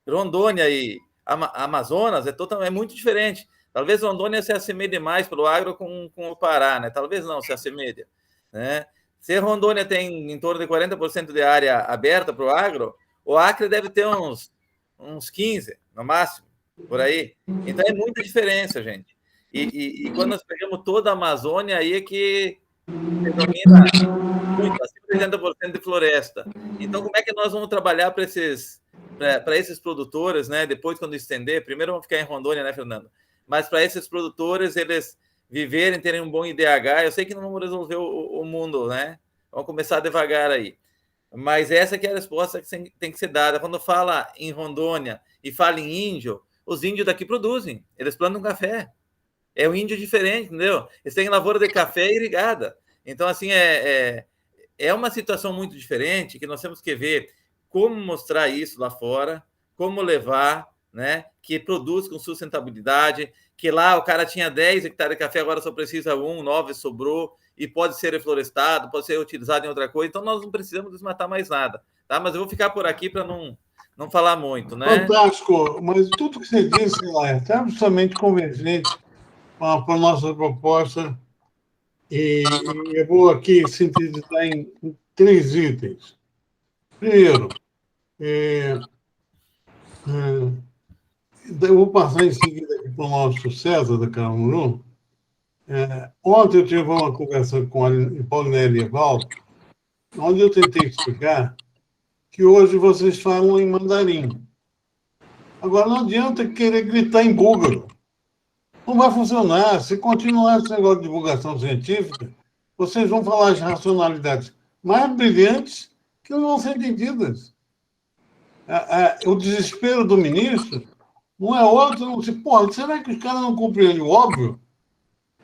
Rondônia e Amazonas é muito diferente. Talvez Rondônia se assemelhe mais pelo agro com o Pará, né? Talvez não se assemelhe, né? Se Rondônia tem em torno de 40% de área aberta para o agro, o Acre deve ter uns 15%, no máximo, por aí. Então, é muita diferença, gente. E quando nós pegamos toda a Amazônia, aí é que predomina muito, acima de 80% de floresta. Então, como é que nós vamos trabalhar para esses produtores, né? Depois, quando estender, primeiro vamos ficar em Rondônia, né, Fernando? Mas para esses produtores, eles viverem, terem um bom IDH, eu sei que não vamos resolver o mundo, né? Vamos começar devagar aí. Mas essa que é a resposta que tem que ser dada. Quando fala em Rondônia e fala em índio, os índios daqui produzem, eles plantam café. É um índio diferente, entendeu? Eles têm lavoura de café irrigada. Então, assim, é uma situação muito diferente que nós temos que ver como mostrar isso lá fora, como levar, né, que produz com sustentabilidade, que lá o cara tinha 10 hectares de café, agora só precisa 9 sobrou, e pode ser reflorestado, pode ser utilizado em outra coisa, então nós não precisamos desmatar mais nada, tá? Mas eu vou ficar por aqui para não falar muito, né? Fantástico, mas tudo que você disse lá é absolutamente convergente com a nossa proposta, e eu vou aqui sintetizar em 3 itens. Primeiro, eu vou passar em seguida aqui para o nosso César da Caramuru. Ontem eu tive uma conversa com a Paulinelli Evaldo, onde eu tentei explicar que hoje vocês falam em mandarim. Agora, não adianta querer gritar em búlgaro. Não vai funcionar. Se continuar esse negócio de divulgação científica, vocês vão falar as racionalidades mais brilhantes que não vão ser entendidas. O desespero do ministro não é outro, não se pode. Será que os caras não compreendem o óbvio?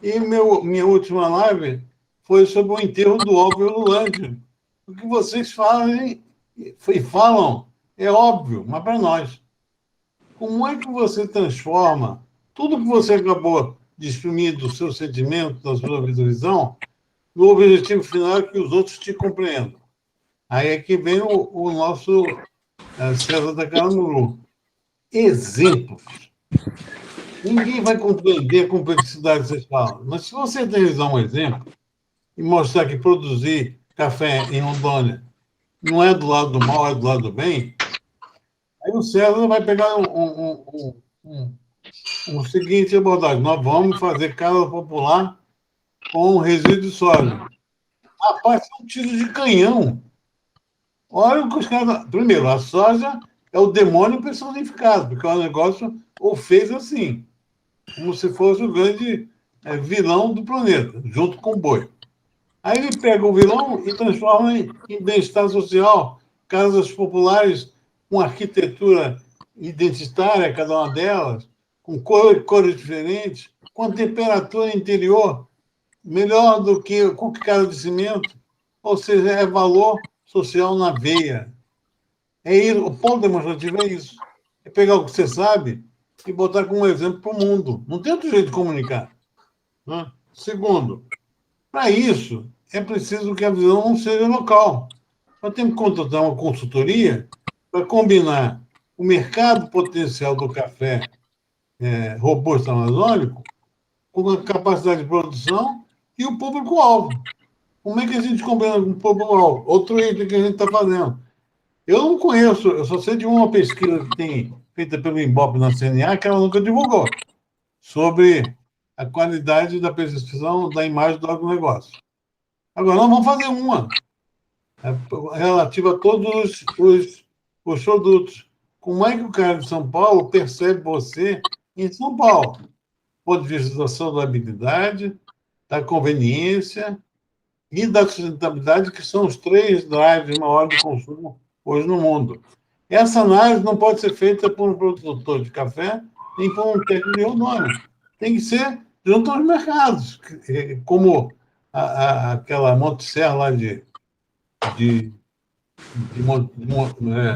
E minha última live foi sobre o enterro do óbvio Lulante. O que vocês falam é óbvio, mas para nós. Como é que você transforma tudo que você acabou de exprimir do seu sentimento, da sua visão, no objetivo final que os outros te compreendam? Aí é que vem o nosso César da Caramuru. Exemplos. Ninguém vai compreender a complexidade que vocês falam. Mas se você utilizar um exemplo e mostrar que produzir café em Rondônia não é do lado do mal, é do lado do bem, aí o César vai pegar um seguinte abordagem. Nós vamos fazer casa popular com resíduo de soja. Rapaz, é um tiro de canhão. Olha o que os caras... Primeiro, a soja é o demônio personificado, porque o negócio ou fez assim, como se fosse o grande vilão do planeta, junto com o boi. Aí ele pega o vilão e transforma em bem-estar social, casas populares com arquitetura identitária, cada uma delas, com cores diferentes, com temperatura interior melhor do que qualquer casa de cimento, ou seja, é valor social na veia. É isso, o ponto demonstrativo é isso. É pegar o que você sabe e botar como exemplo para o mundo. Não tem outro jeito de comunicar. Né? Segundo, para isso, é preciso que a visão não seja local. Nós temos que contratar uma consultoria para combinar o mercado potencial do café robusto amazônico com a capacidade de produção e o público-alvo. Como é que a gente combina com o público-alvo? Outro item que a gente está fazendo. Eu não conheço, eu só sei de uma pesquisa que tem feita pelo Ibope na CNA, que ela nunca divulgou, sobre a qualidade da percepção da imagem do agronegócio. Agora, nós vamos fazer uma relativa a todos os produtos. Como é que o cara de São Paulo percebe você em São Paulo? Do ponto de vista da saudabilidade, da conveniência e da sustentabilidade, que são os 3 drives maiores de consumo hoje no mundo. Essa análise não pode ser feita por um produtor de café nem por um técnico de Rondônia. Tem que ser junto aos mercados, como aquela Monte-Serra lá de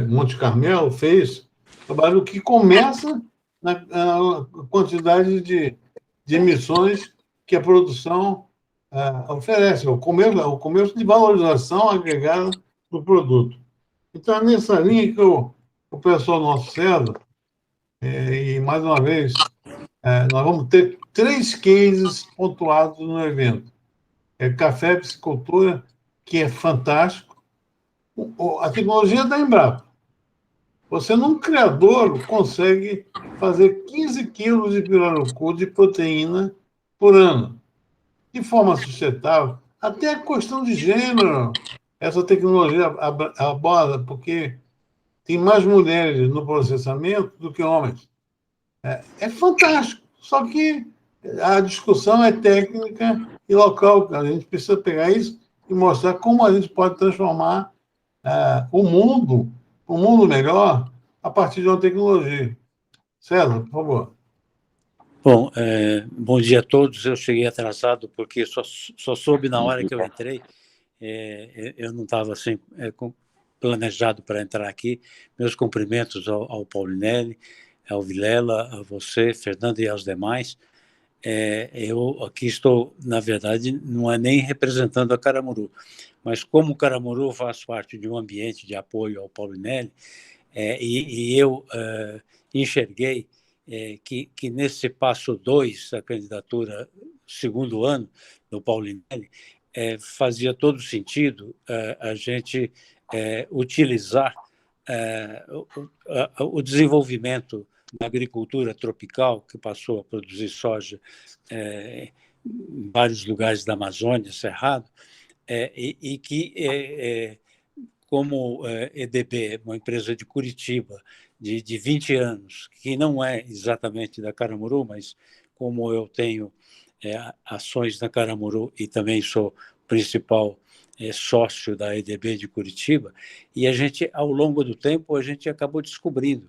Monte Carmelo fez, trabalho que começa na quantidade de emissões que a produção oferece, o começo de valorização agregada do produto. Então, é nessa linha que o pessoal nosso César, e mais uma vez, nós vamos ter 3 cases pontuados no evento. Café, piscicultura, que é fantástico. A tecnologia da Embrapa. Você, num criador, consegue fazer 15 quilos de pirarucu de proteína por ano, de forma sustentável. Até a questão de gênero, essa tecnologia aborda, porque tem mais mulheres no processamento do que homens. É fantástico, só que a discussão é técnica e local. A gente precisa pegar isso e mostrar como a gente pode transformar o mundo melhor a partir de uma tecnologia. César, por favor. Bom, bom dia a todos. Eu cheguei atrasado porque só soube na hora que eu entrei. Eu não estava assim, planejado para entrar aqui. Meus cumprimentos ao Paulinelli, ao Vilela, a você, Fernando, e aos demais. Eu aqui estou, na verdade, não é nem representando a Caramuru, mas como o Caramuru faz parte de um ambiente de apoio ao Paulinelli, e eu enxerguei que nesse passo 2 da candidatura, segundo ano, do Paulinelli, fazia todo sentido a gente utilizar o desenvolvimento da agricultura tropical, que passou a produzir soja em vários lugares da Amazônia, Cerrado, e que, como EDB, uma empresa de Curitiba, de 20 anos, que não é exatamente da Caramuru, mas como eu tenho ações na Caramuru e também sou principal sócio da EDB de Curitiba, e a gente, ao longo do tempo, a gente acabou descobrindo.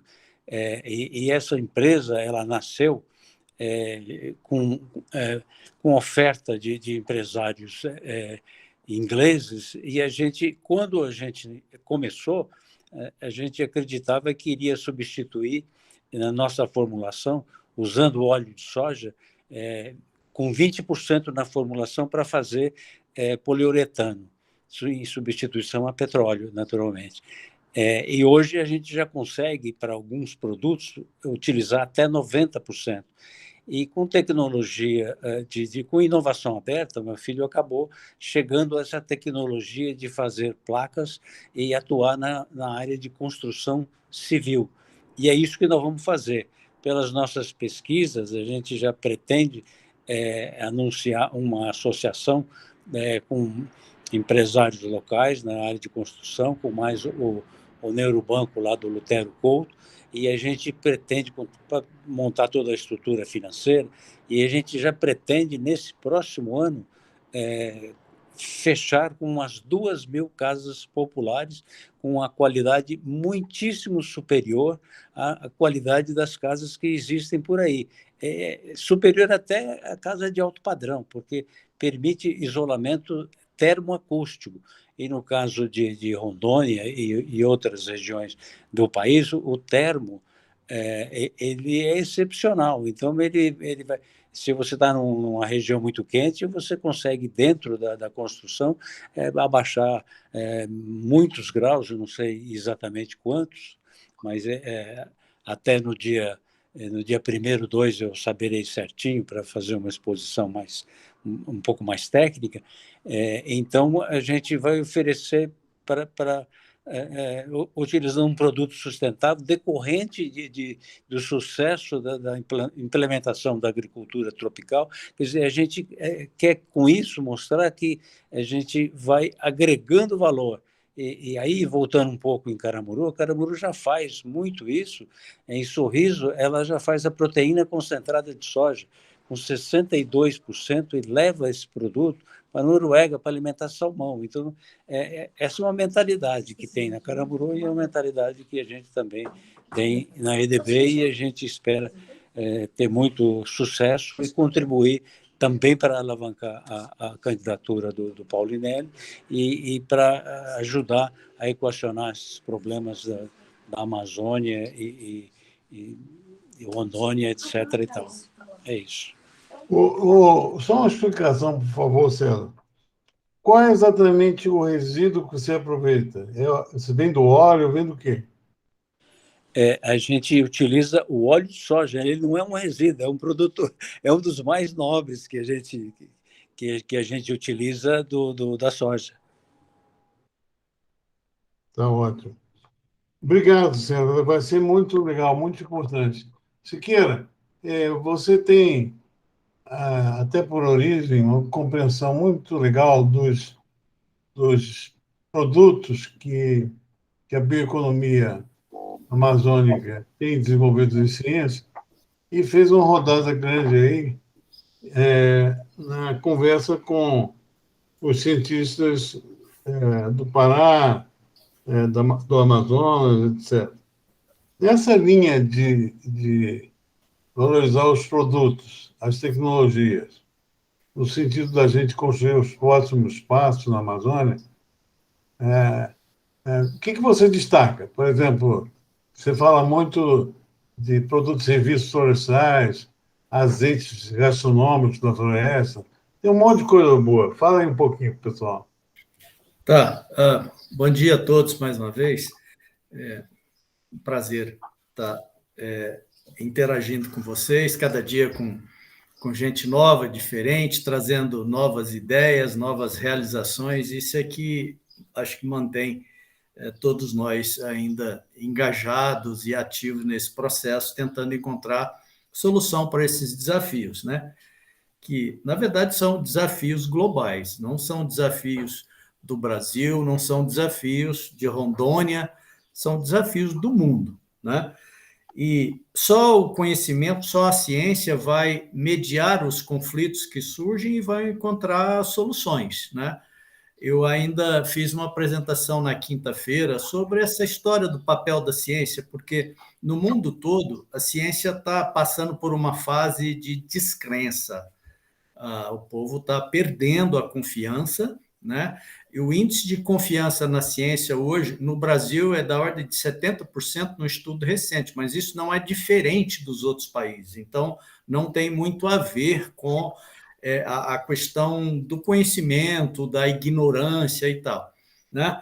E essa empresa, ela nasceu com oferta de empresários ingleses, e quando a gente começou, a gente acreditava que iria substituir, na nossa formulação, usando óleo de soja, com 20% na formulação para fazer poliuretano, em substituição a petróleo, naturalmente. E hoje a gente já consegue, para alguns produtos, utilizar até 90%. E com tecnologia, com inovação aberta, meu filho acabou chegando a essa tecnologia de fazer placas e atuar na área de construção civil. E é isso que nós vamos fazer. Pelas nossas pesquisas, a gente já pretende anunciar uma associação com empresários locais na área de construção, com mais o Neurobanco lá do Lutero Couto, e a gente pretende montar toda a estrutura financeira, e a gente já pretende, nesse próximo ano, fechar com umas 2.000 casas populares, com uma qualidade muitíssimo superior à qualidade das casas que existem por aí. Superior até à casa de alto padrão, porque permite isolamento termoacústico. E no caso de Rondônia e outras regiões do país, o termo ele é excepcional. Então, ele vai, se você está numa região muito quente, você consegue, dentro da construção, abaixar muitos graus, eu não sei exatamente quantos, mas até no dia 1º, 2, eu saberei certinho para fazer uma exposição um pouco mais técnica. Então, a gente vai oferecer utilizando um produto sustentável decorrente do sucesso da implementação da agricultura tropical. Quer dizer, a gente quer, com isso, mostrar que a gente vai agregando valor. E aí, voltando um pouco em Caramuru, a Caramuru já faz muito isso. Em Sorriso, ela já faz a proteína concentrada de soja, com 62%, e leva esse produto para a Noruega para alimentar salmão. Então, essa é uma mentalidade que tem na Caramuru e é uma mentalidade que a gente também tem na EDB, e a gente espera ter muito sucesso e contribuir também para alavancar a candidatura do Paulinelli e para ajudar a equacionar esses problemas da Amazônia e Rondônia, etc. E tal. É isso. Só uma explicação, por favor, César. Qual é exatamente o resíduo que você aproveita? Você vem do óleo, vem do quê? A gente utiliza o óleo de soja. Ele não é um resíduo, é um produto, é um dos mais nobres que a gente utiliza da soja. Tá ótimo. Obrigado, César. Vai ser muito legal, muito importante. Siqueira, você tem, até por origem, uma compreensão muito legal dos produtos que a bioeconomia amazônica tem desenvolvido em ciência, e fez uma rodada grande aí na conversa com os cientistas do Pará, do Amazonas, etc. Nessa linha de valorizar os produtos, as tecnologias, no sentido da gente construir os próximos passos na Amazônia, O que você destaca? Por exemplo, você fala muito de produtos e serviços florestais, azeites gastronômicos da floresta. Tem um monte de coisa boa. Fala aí um pouquinho, pessoal. Tá. Bom dia a todos mais uma vez. Um prazer estar interagindo com vocês, cada dia com gente nova, diferente, trazendo novas ideias, novas realizações. Isso é que acho que mantém todos nós ainda engajados e ativos nesse processo, tentando encontrar solução para esses desafios, né? Que, na verdade, são desafios globais, não são desafios do Brasil, não são desafios de Rondônia, são desafios do mundo, né? E só o conhecimento, só a ciência vai mediar os conflitos que surgem e vai encontrar soluções, né? Eu ainda fiz uma apresentação na quinta-feira sobre essa história do papel da ciência, porque no mundo todo a ciência está passando por uma fase de descrença. O povo está perdendo a confiança, né? E o índice de confiança na ciência hoje, no Brasil, é da ordem de 70% no estudo recente, mas isso não é diferente dos outros países. Então, não tem muito a ver com a questão do conhecimento, da ignorância e tal, né?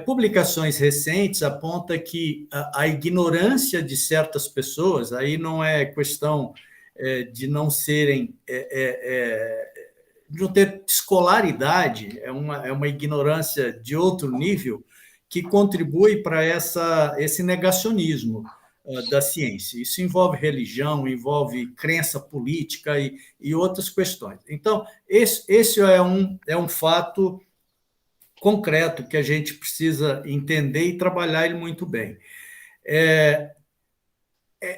Publicações recentes apontam que a ignorância de certas pessoas, aí não é questão de não serem, de não ter escolaridade, é uma ignorância de outro nível que contribui para esse negacionismo da ciência. Isso envolve religião, envolve crença política e outras questões. Então, esse é um fato concreto que a gente precisa entender e trabalhar ele muito bem.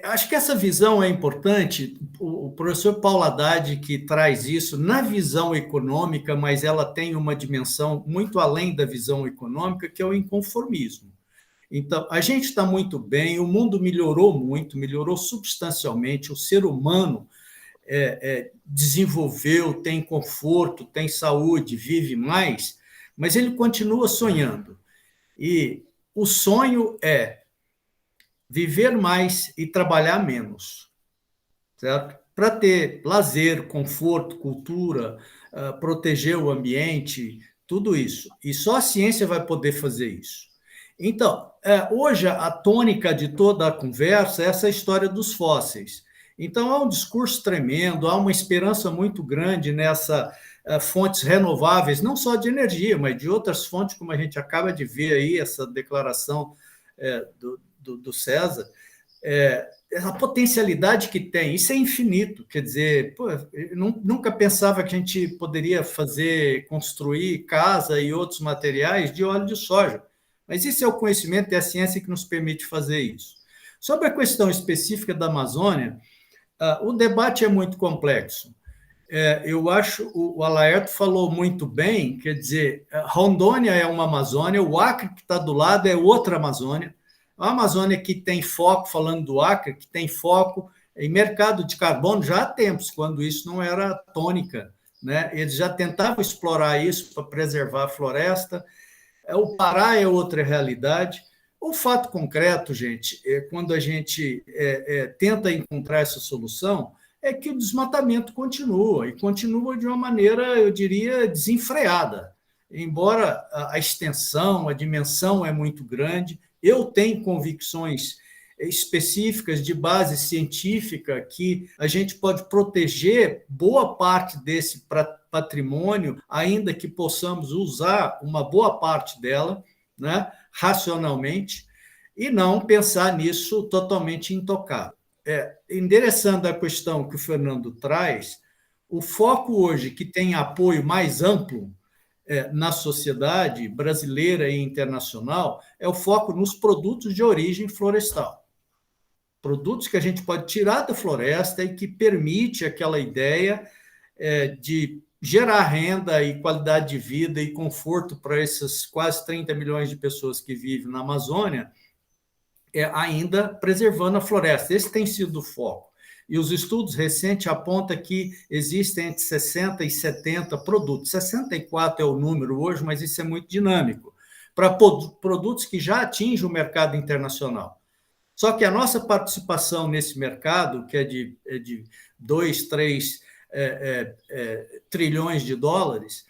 Acho que essa visão é importante. O professor Paulo Haddad que traz isso na visão econômica, mas ela tem uma dimensão muito além da visão econômica, que é o inconformismo. Então, a gente está muito bem, o mundo melhorou muito, melhorou substancialmente, o ser humano desenvolveu, tem conforto, tem saúde, vive mais, mas ele continua sonhando. E o sonho é viver mais e trabalhar menos, certo? Para ter lazer, conforto, cultura, proteger o ambiente, tudo isso. E só a ciência vai poder fazer isso. Então, hoje a tônica de toda a conversa é essa história dos fósseis. Então, há um discurso tremendo, há uma esperança muito grande nessas fontes renováveis, não só de energia, mas de outras fontes, como a gente acaba de ver aí, essa declaração do César, a potencialidade que tem, isso é infinito, quer dizer, eu nunca pensava que a gente poderia construir casa e outros materiais de óleo de soja, mas isso é o conhecimento e a ciência que nos permite fazer isso. Sobre a questão específica da Amazônia, o debate é muito complexo. Eu acho, o Alaerto falou muito bem, quer dizer, Rondônia é uma Amazônia, o Acre que está do lado é outra Amazônia, a Amazônia que tem foco, falando do Acre, que tem foco em mercado de carbono já há tempos, quando isso não era tônica, né? Eles já tentavam explorar isso para preservar a floresta. O Pará é outra realidade. O fato concreto, gente, quando a gente tenta encontrar essa solução, é que o desmatamento continua, e continua de uma maneira, eu diria, desenfreada. Embora a extensão, a dimensão é muito grande, eu tenho convicções específicas de base científica que a gente pode proteger boa parte desse patrimônio, ainda que possamos usar uma boa parte dela, né, racionalmente, e não pensar nisso totalmente intocado. Endereçando a questão que o Fernando traz, o foco hoje que tem apoio mais amplo na sociedade brasileira e internacional é o foco nos produtos de origem florestal. Produtos que a gente pode tirar da floresta e que permite aquela ideia de gerar renda e qualidade de vida e conforto para essas quase 30 milhões de pessoas que vivem na Amazônia, ainda preservando a floresta. Esse tem sido o foco. E os estudos recentes apontam que existem entre 60 e 70 produtos. 64 é o número hoje, mas isso é muito dinâmico. para produtos que já atingem o mercado internacional. Só que a nossa participação nesse mercado, que é de 2, 3 trilhões de dólares,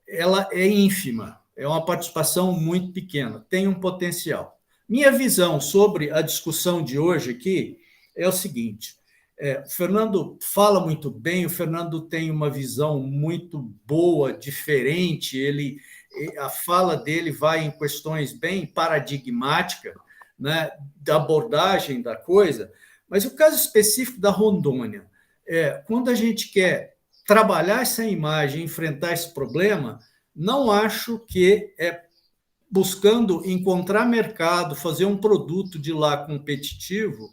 ela é ínfima, é uma participação muito pequena, tem um potencial. Minha visão sobre a discussão de hoje aqui é o seguinte: o Fernando fala muito bem, o Fernando tem uma visão muito boa, diferente, a fala dele vai em questões bem paradigmáticas, né, da abordagem da coisa, mas o caso específico da Rondônia, quando a gente quer trabalhar essa imagem, enfrentar esse problema, não acho que buscando encontrar mercado, fazer um produto de lá competitivo,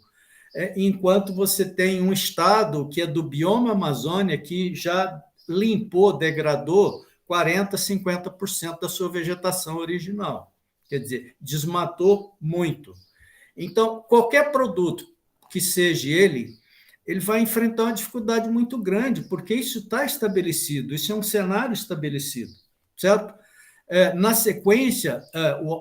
enquanto você tem um estado que é do bioma Amazônia, que já limpou, degradou 40%, 50% da sua vegetação original. Quer dizer, desmatou muito. Então, qualquer produto que seja ele vai enfrentar uma dificuldade muito grande, porque isso está estabelecido, isso é um cenário estabelecido, certo? Na sequência,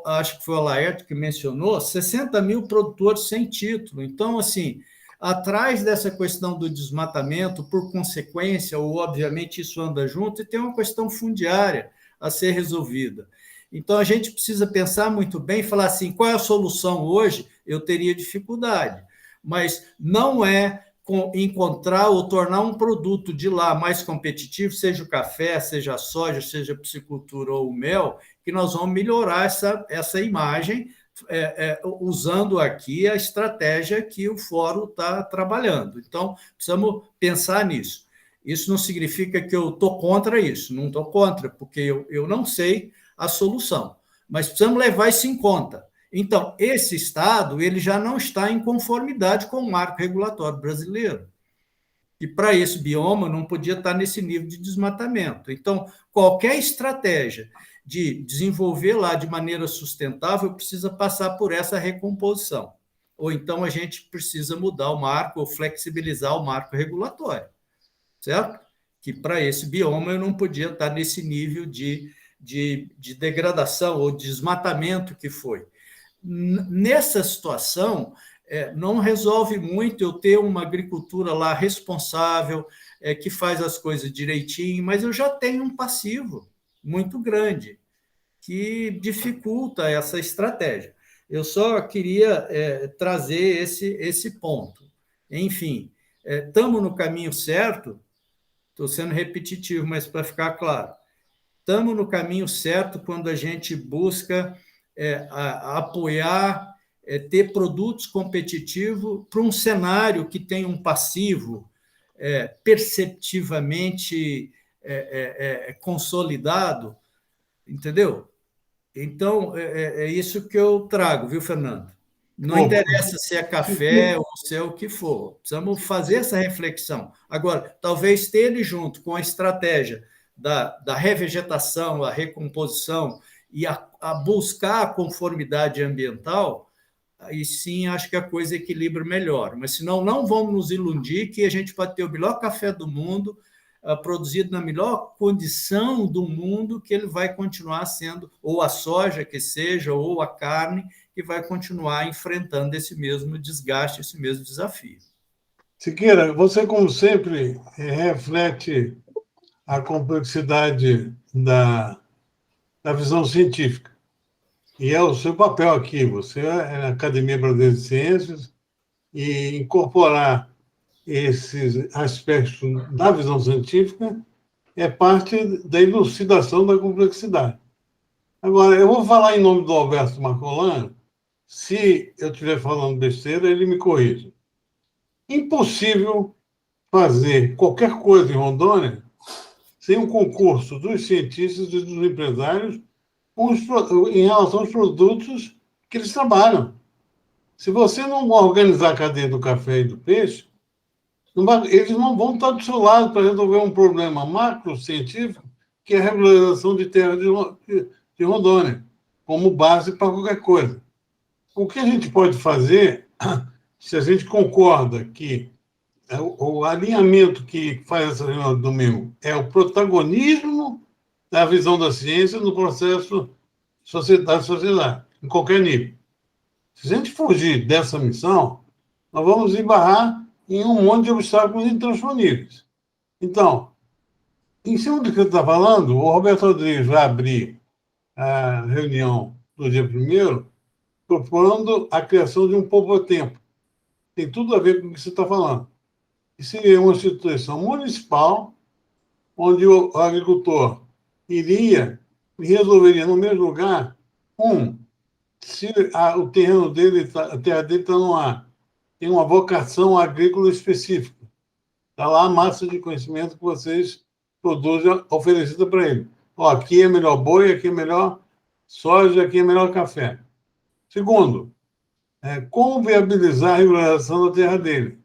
acho que foi o Laerto que mencionou, 60 mil produtores sem título. Então, assim, atrás dessa questão do desmatamento, por consequência, ou obviamente isso anda junto, e tem uma questão fundiária a ser resolvida. Então, a gente precisa pensar muito bem e falar assim, qual é a solução hoje? Eu teria dificuldade, mas não é encontrar ou tornar um produto de lá mais competitivo, seja o café, seja a soja, seja a piscicultura ou o mel, que nós vamos melhorar essa imagem usando aqui a estratégia que o Fórum está trabalhando. Então, precisamos pensar nisso. Isso não significa que eu estou contra isso, não estou contra, porque eu não sei a solução, mas precisamos levar isso em conta. Então, esse Estado ele já não está em conformidade com o marco regulatório brasileiro. E para esse bioma não podia estar nesse nível de desmatamento. Então, qualquer estratégia de desenvolver lá de maneira sustentável precisa passar por essa recomposição. Ou então a gente precisa mudar o marco ou flexibilizar o marco regulatório, certo? Que para esse bioma eu não podia estar nesse nível de degradação ou desmatamento que foi. Nessa situação, não resolve muito eu ter uma agricultura lá responsável, que faz as coisas direitinho, mas eu já tenho um passivo muito grande que dificulta essa estratégia. Eu só queria trazer esse ponto. Enfim, estamos no caminho certo, estou sendo repetitivo, mas para ficar claro, estamos no caminho certo quando a gente busca apoiar, ter produtos competitivos para um cenário que tem um passivo perceptivamente consolidado, entendeu? Então, é isso que eu trago, viu, Fernando? Não interessa se é café ou se é o que for, precisamos fazer essa reflexão. Agora, talvez ter ele junto com a estratégia da revegetação, a recomposição e a buscar a conformidade ambiental, aí sim acho que a coisa equilibra melhor. Mas, senão, não vamos nos iludir que a gente pode ter o melhor café do mundo, produzido na melhor condição do mundo, que ele vai continuar sendo, ou a soja que seja, ou a carne, que vai continuar enfrentando esse mesmo desgaste, esse mesmo desafio. Siqueira, você, como sempre, reflete a complexidade da visão científica. E é o seu papel aqui. Você é a Academia Brasileira de Ciências e incorporar esses aspectos da visão científica é parte da elucidação da complexidade. Agora, eu vou falar em nome do Alberto Marcolan. Se eu estiver falando besteira, ele me corrige. Impossível fazer qualquer coisa em Rondônia sem um concurso dos cientistas e dos empresários em relação aos produtos que eles trabalham. Se você não organizar a cadeia do café e do peixe, eles não vão estar do seu lado para resolver um problema macro-científico, que é a regularização de terra de Rondônia, como base para qualquer coisa. O que a gente pode fazer, se a gente concorda que o alinhamento que faz essa reunião de domingo é o protagonismo da visão da ciência no processo sociedade, em qualquer nível. Se a gente fugir dessa missão, nós vamos embarrar em um monte de obstáculos intransponíveis. Então, em cima do que você está falando, o Roberto Rodrigues vai abrir a reunião do dia 1º propondo a criação de um poupa-tempo. Tem tudo a ver com o que você está falando. E seria uma instituição municipal onde o agricultor iria e resolveria no mesmo lugar, se o terreno dele, a terra dele está no ar, tem uma vocação agrícola específica. Está lá a massa de conhecimento que vocês produzem oferecida para ele. Ó, aqui é melhor boi, aqui é melhor soja, aqui é melhor café. Segundo, como viabilizar a regularização da terra dele.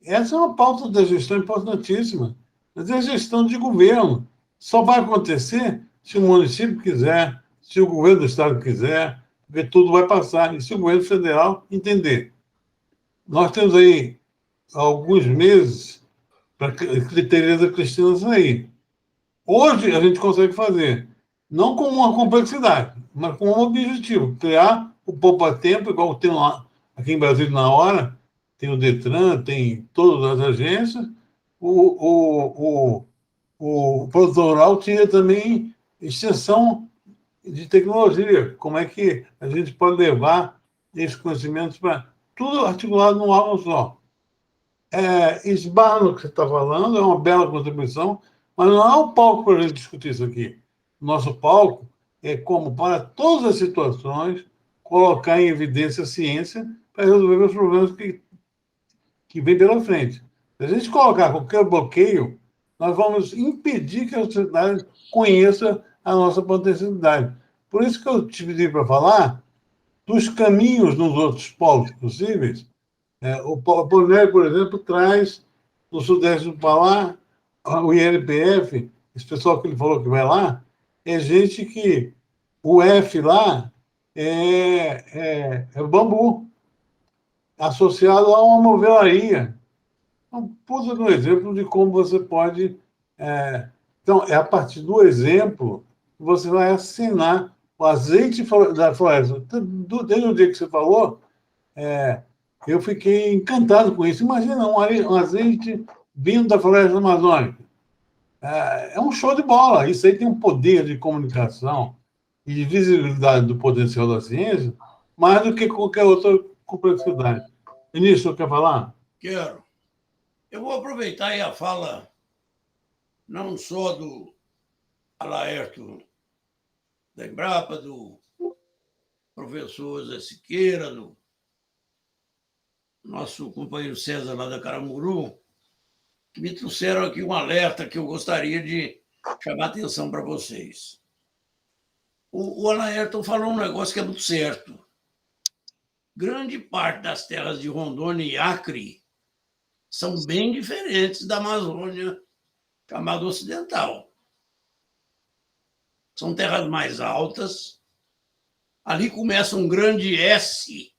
Essa é uma pauta da gestão importantíssima, mas é gestão de governo. Só vai acontecer se o município quiser, se o governo do estado quiser, porque tudo vai passar, e se o governo federal entender. Nós temos aí alguns meses para a criteriosa Cristina sair. Hoje a gente consegue fazer, não com uma complexidade, mas com um objetivo, criar o poupa-tempo, igual tem lá aqui em Brasília na hora, tem o Detran, tem todas as agências, o produtor rural tinha também extensão de tecnologia, como é que a gente pode levar esses conhecimentos para tudo articulado num órgão só. Esbarra no que você está falando, é uma bela contribuição, mas não é um palco para a gente discutir isso aqui. Nosso palco é como, para todas as situações, colocar em evidência a ciência para resolver os problemas que vem pela frente. Se a gente colocar qualquer bloqueio, nós vamos impedir que a sociedade conheça a nossa potencialidade. Por isso que eu te pedi para falar dos caminhos nos outros polos possíveis. O Apolinério, por exemplo, traz no Sudeste do Pará o ILPF, esse pessoal que ele falou que vai lá, é gente que o F lá é bambu, associado a uma movelaria. Então, puta um exemplo de como você pode... Então, é a partir do exemplo que você vai assinar o azeite da floresta. Desde o dia que você falou, eu fiquei encantado com isso. Imagina um azeite vindo da floresta amazônica. É um show de bola. Isso aí tem um poder de comunicação e de visibilidade do potencial da ciência mais do que qualquer outra complexidade. Vinícius, quer falar? Quero. Eu vou aproveitar aí a fala não só do Alaerto da Embrapa, do professor Zé Siqueira, do nosso companheiro César lá da Caramuru, que me trouxeram aqui um alerta que eu gostaria de chamar a atenção para vocês. O Alaerto falou um negócio que é muito certo. Grande parte das terras de Rondônia e Acre são bem diferentes da Amazônia, chamada ocidental. São terras mais altas. Ali começa um grande S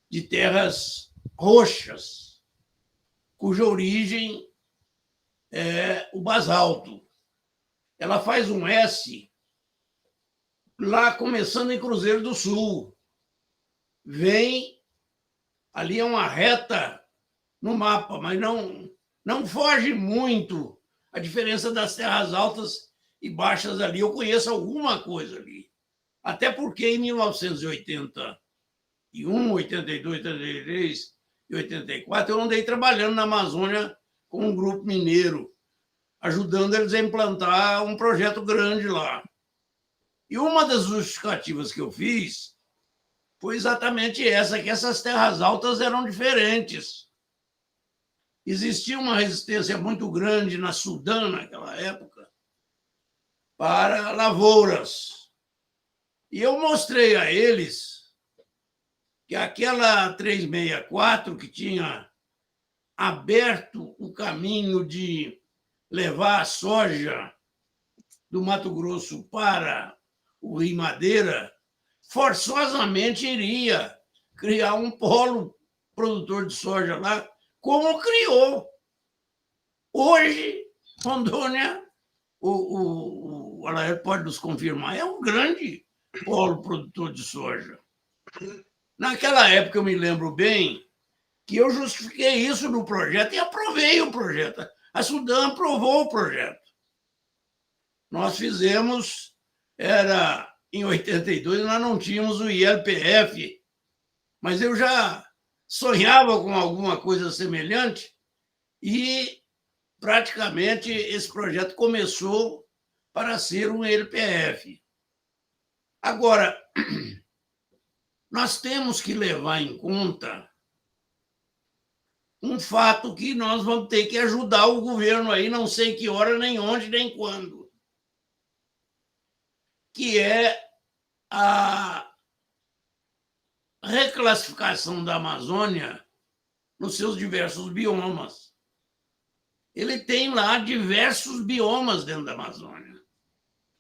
de terras roxas, cuja origem é o basalto. Ela faz um S lá começando em Cruzeiro do Sul. Vem, ali é uma reta no mapa, mas não foge muito a diferença das terras altas e baixas ali. Eu conheço alguma coisa ali. Até porque em 1981, 82, 83 e 84, eu andei trabalhando na Amazônia com um grupo mineiro, ajudando eles a implantar um projeto grande lá. E uma das justificativas que eu fiz foi exatamente essa, que essas terras altas eram diferentes. Existia uma resistência muito grande na Sudã, naquela época, para lavouras. E eu mostrei a eles que aquela 364, que tinha aberto o caminho de levar a soja do Mato Grosso para o Rio Madeira, forçosamente iria criar um polo produtor de soja lá, como criou. Hoje, Rondônia, o Alair pode nos confirmar, é um grande polo produtor de soja. Naquela época, eu me lembro bem que eu justifiquei isso no projeto e aprovei o projeto. A Sudam aprovou o projeto. Nós fizemos, em 82, nós não tínhamos o ILPF, mas eu já sonhava com alguma coisa semelhante e praticamente esse projeto começou para ser um ILPF. Agora, nós temos que levar em conta um fato que nós vamos ter que ajudar o governo aí, não sei que hora, nem onde, nem quando, que é a reclassificação da Amazônia nos seus diversos biomas. Ele tem lá diversos biomas dentro da Amazônia.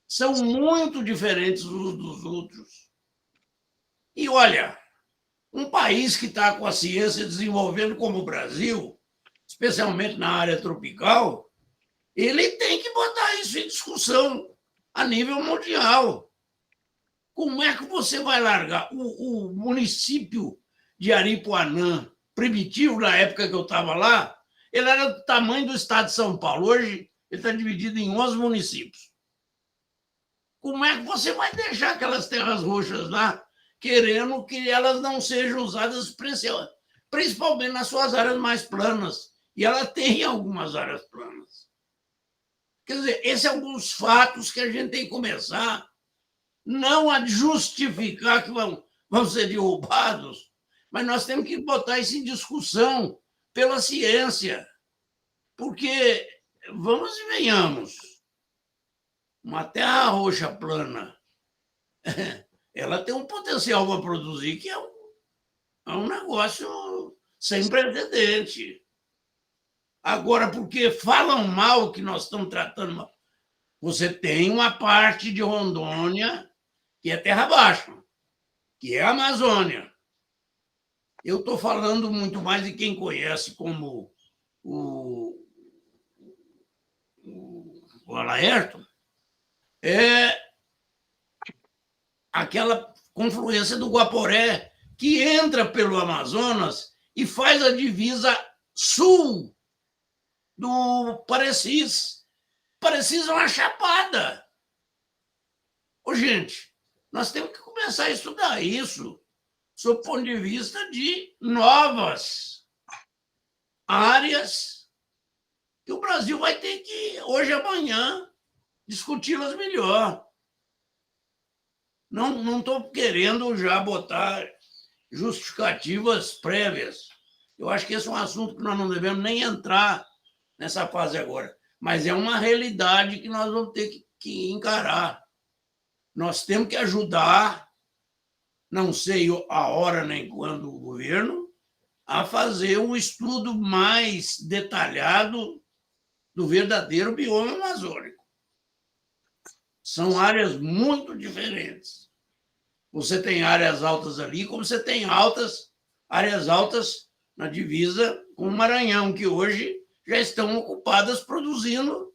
São muito diferentes uns dos outros. E olha, um país que está com a ciência desenvolvendo como o Brasil, especialmente na área tropical, ele tem que botar isso em discussão a nível mundial. Como é que você vai largar o município de Aripuanã, primitivo, na época que eu estava lá, ele era do tamanho do estado de São Paulo. Hoje, ele está dividido em 11 municípios. Como é que você vai deixar aquelas terras roxas lá, querendo que elas não sejam usadas principalmente nas suas áreas mais planas? E ela tem algumas áreas planas. Quer dizer, esses são alguns fatos que a gente tem que começar não a justificar que vão ser derrubados, mas nós temos que botar isso em discussão pela ciência. Porque, vamos e venhamos, uma terra roxa plana, ela tem um potencial para produzir que é um negócio sem precedente. Agora, porque falam mal que nós estamos tratando mal, você tem uma parte de Rondônia que é terra baixa, que é a Amazônia. Eu estou falando muito mais de quem conhece como o Alaerto, aquela confluência do Guaporé que entra pelo Amazonas e faz a divisa sul do Parecis. Parecis é uma chapada. Ô, gente, nós temos que começar a estudar isso sob o ponto de vista de novas áreas que o Brasil vai ter que, hoje e amanhã, discuti-las melhor. Não estou querendo já botar justificativas prévias. Eu acho que esse é um assunto que nós não devemos nem entrar nessa fase agora. Mas é uma realidade que nós vamos ter que encarar. Nós temos que ajudar, não sei a hora nem quando, o governo, a fazer um estudo mais detalhado do verdadeiro bioma amazônico. São áreas muito diferentes. Você tem áreas altas ali, como você tem áreas altas na divisa com o Maranhão, que hoje já estão ocupadas produzindo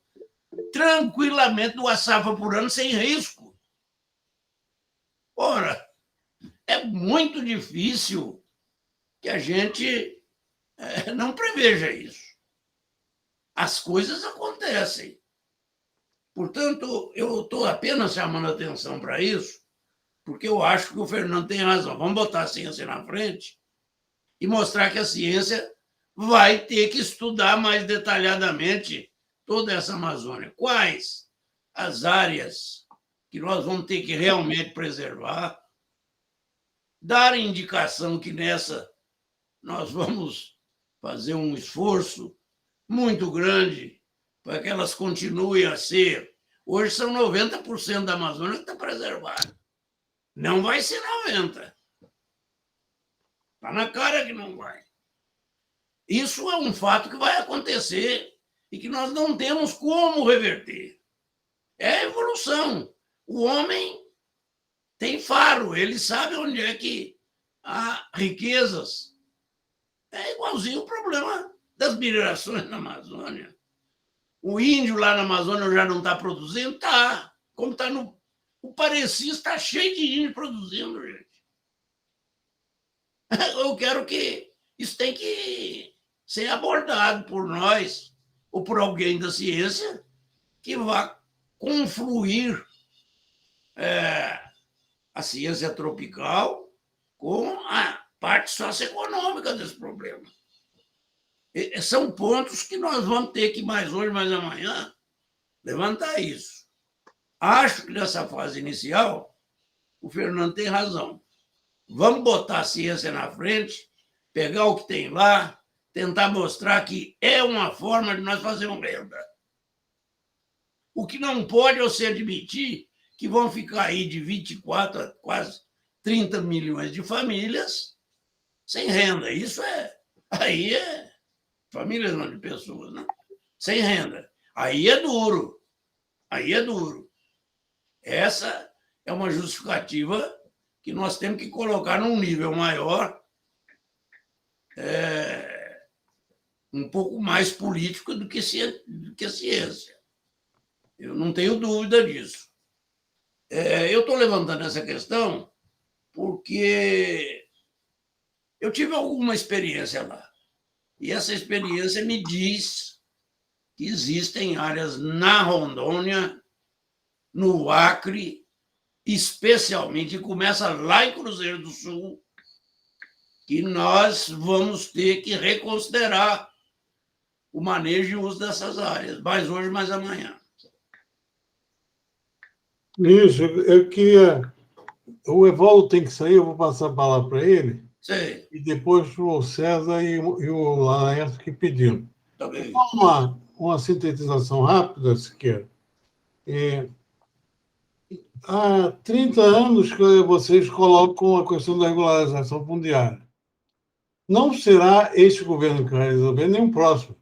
tranquilamente 2 safras por ano sem risco. Ora, é muito difícil que a gente não preveja isso. As coisas acontecem. Portanto, eu estou apenas chamando a atenção para isso, porque eu acho que o Fernando tem razão. Vamos botar a ciência na frente e mostrar que a ciência vai ter que estudar mais detalhadamente toda essa Amazônia. Quais as áreas que nós vamos ter que realmente preservar, dar indicação que nessa nós vamos fazer um esforço muito grande para que elas continuem a ser. Hoje são 90% da Amazônia que está preservada. Não vai ser 90%. Está na cara que não vai. Isso é um fato que vai acontecer e que nós não temos como reverter. É a evolução. O homem tem faro, ele sabe onde é que há riquezas. É igualzinho o problema das minerações na Amazônia. O índio lá na Amazônia já não está produzindo? Está. Como está O Pareci está cheio de índio produzindo, gente. Eu quero que isso tem que ser abordado por nós ou por alguém da ciência que vá confluir a ciência tropical com a parte socioeconômica desse problema. E são pontos que nós vamos ter que, mais hoje, mais amanhã, levantar isso. Acho que nessa fase inicial, o Fernando tem razão. Vamos botar a ciência na frente, pegar o que tem lá, tentar mostrar que é uma forma de nós fazermos renda. O que não pode é se admitir que vão ficar aí de 24 a quase 30 milhões de famílias sem renda. Isso aí é famílias, não de pessoas, né? Sem renda. Aí é duro. Aí é duro. Essa é uma justificativa que nós temos que colocar num nível maior, um pouco mais político do que a ciência. Eu não tenho dúvida disso. Eu estou levantando essa questão porque eu tive alguma experiência lá. E essa experiência me diz que existem áreas na Rondônia, no Acre, especialmente, começa lá em Cruzeiro do Sul, que nós vamos ter que reconsiderar o manejo e o uso dessas áreas, mais hoje, mais amanhã. Isso, eu queria... O Evaldo tem que sair, eu vou passar a palavra para ele. Sei. E depois o César e o Laércio que pediram. Tá bem. Uma sintetização rápida, Siqueira. Há 30 anos que vocês colocam a questão da regularização fundiária. Não será este governo que vai resolver, nem o próximo.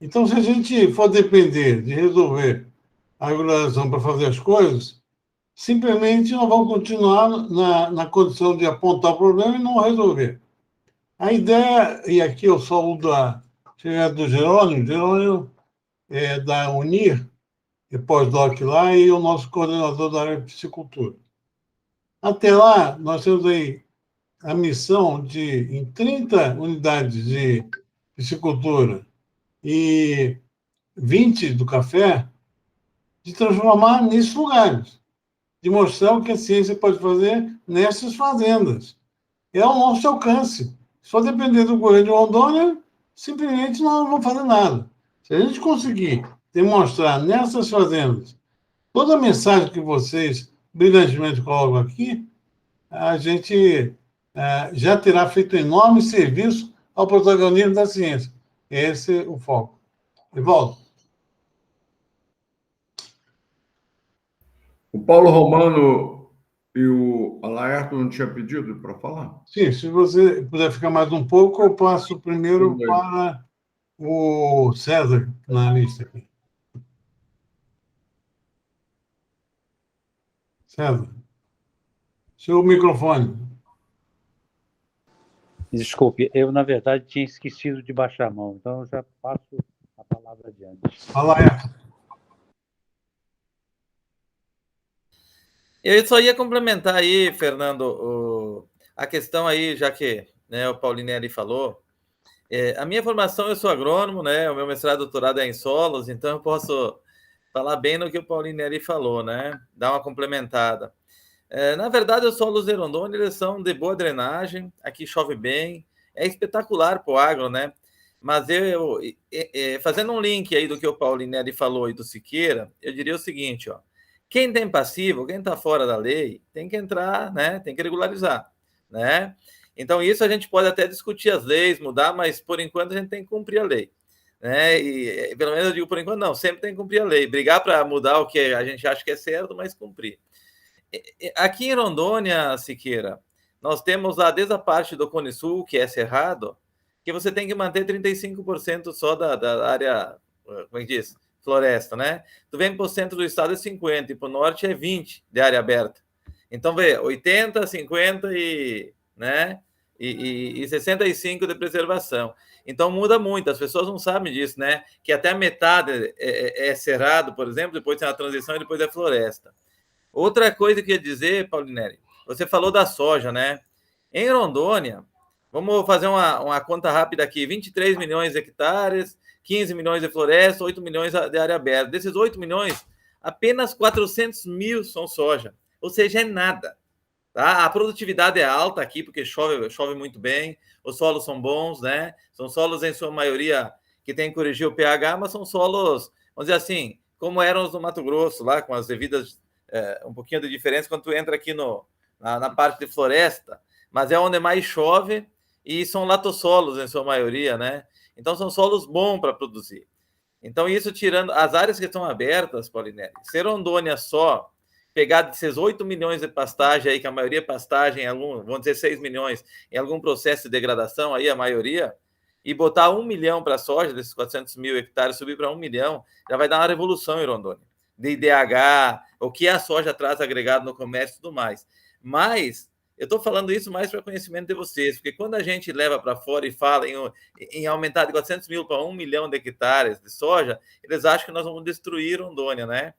Então, se a gente for depender de resolver a regularização para fazer as coisas, simplesmente nós vamos continuar na condição de apontar o problema e não resolver. A ideia, e aqui eu saúdo a chegada do Jerônimo é da UNIR, é pós-doc lá, e o nosso coordenador da área de piscicultura. Até lá, nós temos aí a missão de, em 30 unidades de piscicultura e 20 do café, de transformar nesses lugares, de mostrar o que a ciência pode fazer nessas fazendas. É ao nosso alcance. Se for depender do governo de Rondônia, simplesmente nós não vamos fazer nada. Se a gente conseguir demonstrar nessas fazendas toda a mensagem que vocês brilhantemente colocam aqui, a gente já terá feito um enorme serviço ao protagonismo da ciência. Esse é o foco. Evaldo. O Paulo Romano e o Laércio não tinham pedido para falar? Sim, se você puder ficar mais um pouco, eu passo primeiro para o César na lista aqui. César, seu microfone. Desculpe, eu, na verdade, tinha esquecido de baixar a mão, então eu já passo a palavra adiante. Fala, Laércio. Eu só ia complementar aí, Fernando, a questão aí, já que o Paulinelli falou. A minha formação, eu sou agrônomo, né? O meu mestrado e doutorado é em solos, então eu posso falar bem no que o Paulinelli falou, né? Dar uma complementada. Na verdade, os solos de Rondônia, eles são de boa drenagem, aqui chove bem, é espetacular para o agro, né? Mas fazendo um link aí do que o Paulinelli falou e do Siqueira, eu diria o seguinte, ó. Quem tem passivo, quem está fora da lei, tem que entrar, né? Tem que regularizar, né? Então, isso a gente pode até discutir as leis, mudar, mas, por enquanto, a gente tem que cumprir a lei, né? E, pelo menos, eu digo, por enquanto, não, sempre tem que cumprir a lei. Brigar para mudar o que a gente acha que é certo, mas cumprir. Aqui em Rondônia, Siqueira, nós temos lá, desde a parte do Cone Sul, que é cerrado, que você tem que manter 35% só da área, como é que diz? Floresta, né? Tu vem para o centro do estado é 50% e para o norte é 20% de área aberta. Então, vê, 80%, 50% e 65% de preservação. Então, muda muito. As pessoas não sabem disso, né? Que até a metade é cerrado, por exemplo, depois tem a transição e depois é floresta. Outra coisa que eu ia dizer, Paulinelli, você falou da soja, né? Em Rondônia, vamos fazer uma conta rápida aqui, 23 milhões de hectares, 15 milhões de floresta, 8 milhões de área aberta. Desses 8 milhões, apenas 400 mil são soja, ou seja, é nada. Tá? A produtividade é alta aqui, porque chove muito bem, os solos são bons, né? São solos, em sua maioria, que tem que corrigir o pH, mas são solos, vamos dizer assim, como eram os do Mato Grosso, lá, com as devidas, um pouquinho de diferença quando tu entra aqui na parte de floresta, mas é onde mais chove e são latossolos, em sua maioria, né? Então, são solos bons para produzir. Então, isso tirando as áreas que estão abertas, Paulinelli, se Rondônia só pegar desses 8 milhões de pastagem aí, que a maioria é pastagem, vamos dizer 6 milhões, em algum processo de degradação, aí a maioria, e botar 1 milhão para a soja, desses 400 mil hectares, subir para 1 milhão, já vai dar uma revolução em Rondônia. De IDH, o que a soja traz agregado no comércio e tudo mais. Mas eu estou falando isso mais para conhecimento de vocês, porque quando a gente leva para fora e fala em aumentar de 400 mil para 1 milhão de hectares de soja, eles acham que nós vamos destruir Rondônia, né?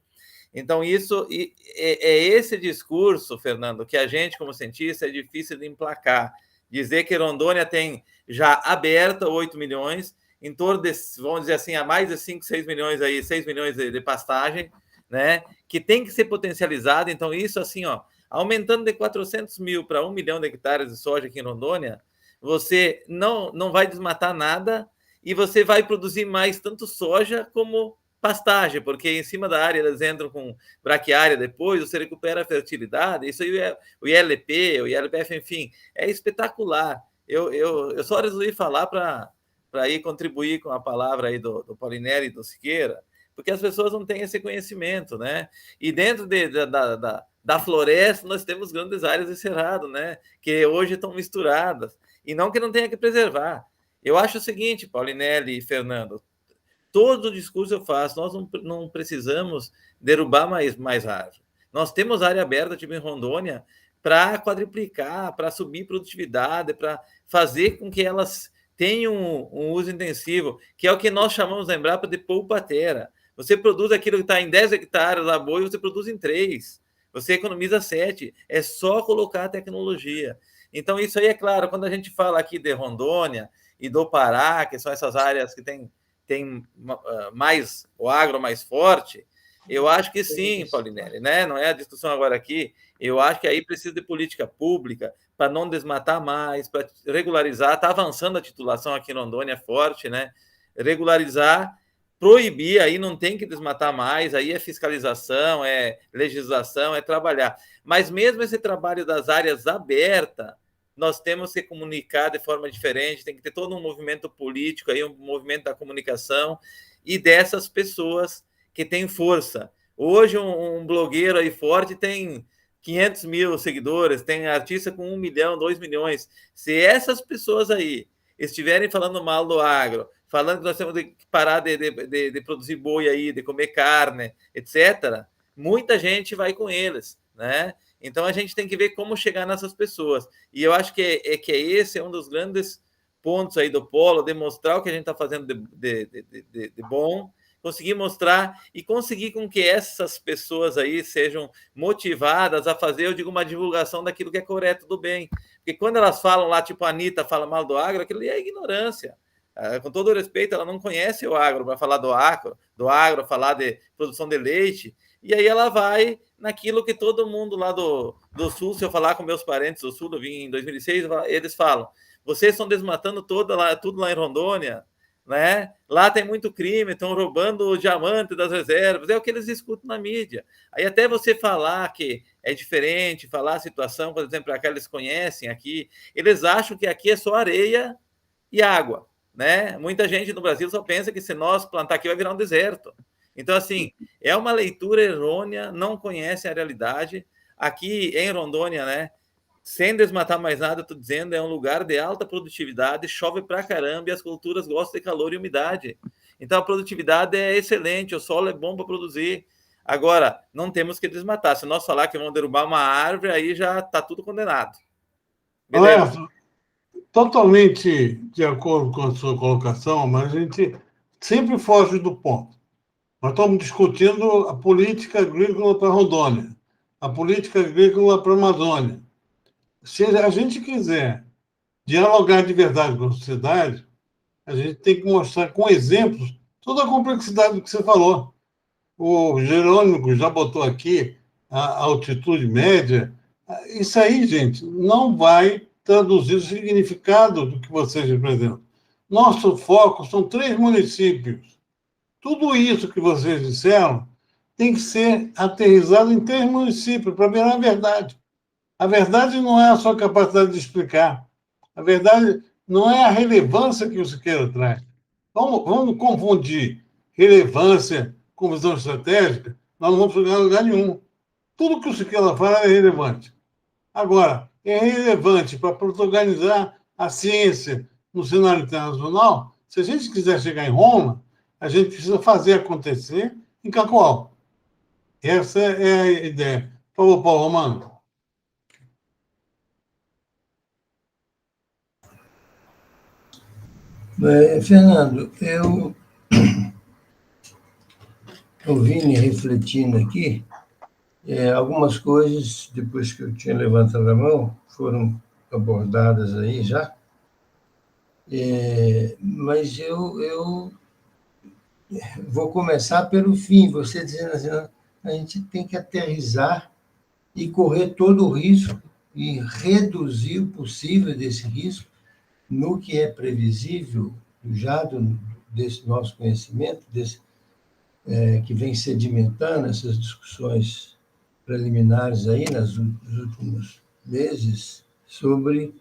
Então, isso é esse discurso, Fernando, que a gente, como cientista, é difícil de emplacar. Dizer que Rondônia tem já aberta 8 milhões, em torno de, vamos dizer assim, a mais de 5, 6 milhões aí, 6 milhões de pastagem, né? Que tem que ser potencializado. Então, isso assim, ó, aumentando de 400 mil para 1 milhão de hectares de soja aqui em Rondônia, você não vai desmatar nada e você vai produzir mais tanto soja como pastagem, porque em cima da área eles entram com braquiária depois, você recupera a fertilidade, isso aí é o ILP, o ILPF, enfim, é espetacular. Eu só resolvi falar para ir contribuir com a palavra aí do Paulinelli e do Siqueira, porque as pessoas não têm esse conhecimento, né? E dentro da floresta nós temos grandes áreas de cerrado, né? Que hoje estão misturadas, e não que não tenha que preservar. Eu acho o seguinte, Paulinelli e Fernando, todo o discurso eu faço, nós não precisamos derrubar mais árvore. Nós temos área aberta, tipo em Rondônia, para quadriplicar, para subir produtividade, para fazer com que elas tenham um uso intensivo, que é o que nós chamamos na Embrapa de poupa-terra. Você produz aquilo que está em 10 hectares a boi, você produz em 3. Você economiza 7. É só colocar a tecnologia. Então, isso aí é claro, quando a gente fala aqui de Rondônia e do Pará, que são essas áreas que tem mais o agro mais forte, eu acho que sim, Paulinelli, né? Não é a discussão agora aqui. Eu acho que aí precisa de política pública para não desmatar mais, para regularizar. Está avançando a titulação aqui em Rondônia forte, né? Regularizar, proibir, aí não tem que desmatar mais, aí é fiscalização, é legislação, é trabalhar. Mas mesmo esse trabalho das áreas abertas, nós temos que comunicar de forma diferente, tem que ter todo um movimento político, aí, um movimento da comunicação e dessas pessoas que têm força. Hoje, um blogueiro aí forte tem 500 mil seguidores, tem artista com 1 milhão, 2 milhões. Se essas pessoas aí estiverem falando mal do agro, falando que nós temos que parar de produzir boi aí, de comer carne, etc., muita gente vai com eles, né? Então, a gente tem que ver como chegar nessas pessoas. E eu acho que esse é um dos grandes pontos aí do Polo, demonstrar o que a gente está fazendo de bom, conseguir mostrar e conseguir com que essas pessoas aí sejam motivadas a fazer, eu digo, uma divulgação daquilo que é correto, do bem. Porque quando elas falam lá, tipo a Anitta fala mal do agro, aquilo ali é ignorância. Com todo respeito, ela não conhece o agro para falar do agro, falar de produção de leite, e aí ela vai naquilo que todo mundo lá do Sul, se eu falar com meus parentes do Sul, eu vim em 2006, eles falam, vocês estão desmatando tudo lá em Rondônia, né? Lá tem muito crime, estão roubando o diamante das reservas, é o que eles escutam na mídia. Aí até você falar que é diferente, falar a situação, por exemplo, aquela eles conhecem aqui, eles acham que aqui é só areia e água, né? Muita gente no Brasil só pensa que se nós plantar aqui vai virar um deserto. Então, assim, é uma leitura errônea, não conhece a realidade. Aqui em Rondônia, né, sem desmatar mais nada, estou dizendo, é um lugar de alta produtividade, chove pra caramba e as culturas gostam de calor e umidade. Então, a produtividade é excelente, o solo é bom para produzir. Agora, não temos que desmatar. Se nós falar que vamos derrubar uma árvore, aí já está tudo condenado. Beleza? Totalmente de acordo com a sua colocação, mas a gente sempre foge do ponto. Nós estamos discutindo a política agrícola para Rondônia. a política agrícola para a Amazônia. Se a gente quiser dialogar de verdade com a sociedade, a gente tem que mostrar com exemplos toda a complexidade do que você falou. O Jerônimo já botou aqui a altitude média. Isso aí, gente, não vai traduzir o significado do que vocês representam. Nosso foco são 3 municípios. Tudo isso que vocês disseram tem que ser aterrissado em 3 municípios para virar a verdade. A verdade não é a sua capacidade de explicar. A verdade não é a relevância que o Siqueira traz. Vamos confundir relevância com visão estratégica, nós não vamos chegar a lugar nenhum. Tudo que o Siqueira fala é relevante. Agora, é relevante para protagonizar a ciência no cenário internacional. Se a gente quiser chegar em Roma, a gente precisa fazer acontecer em Cacoal. Essa é a ideia. Por favor, Paulo Romano. Fernando, eu ouvindo e refletindo aqui, algumas coisas, depois que eu tinha levantado a mão, foram abordadas aí já, mas eu vou começar pelo fim, você dizendo assim, a gente tem que aterrissar e correr todo o risco e reduzir o possível desse risco no que é previsível, já desse nosso conhecimento, que vem sedimentando essas discussões preliminares aí nos últimos meses sobre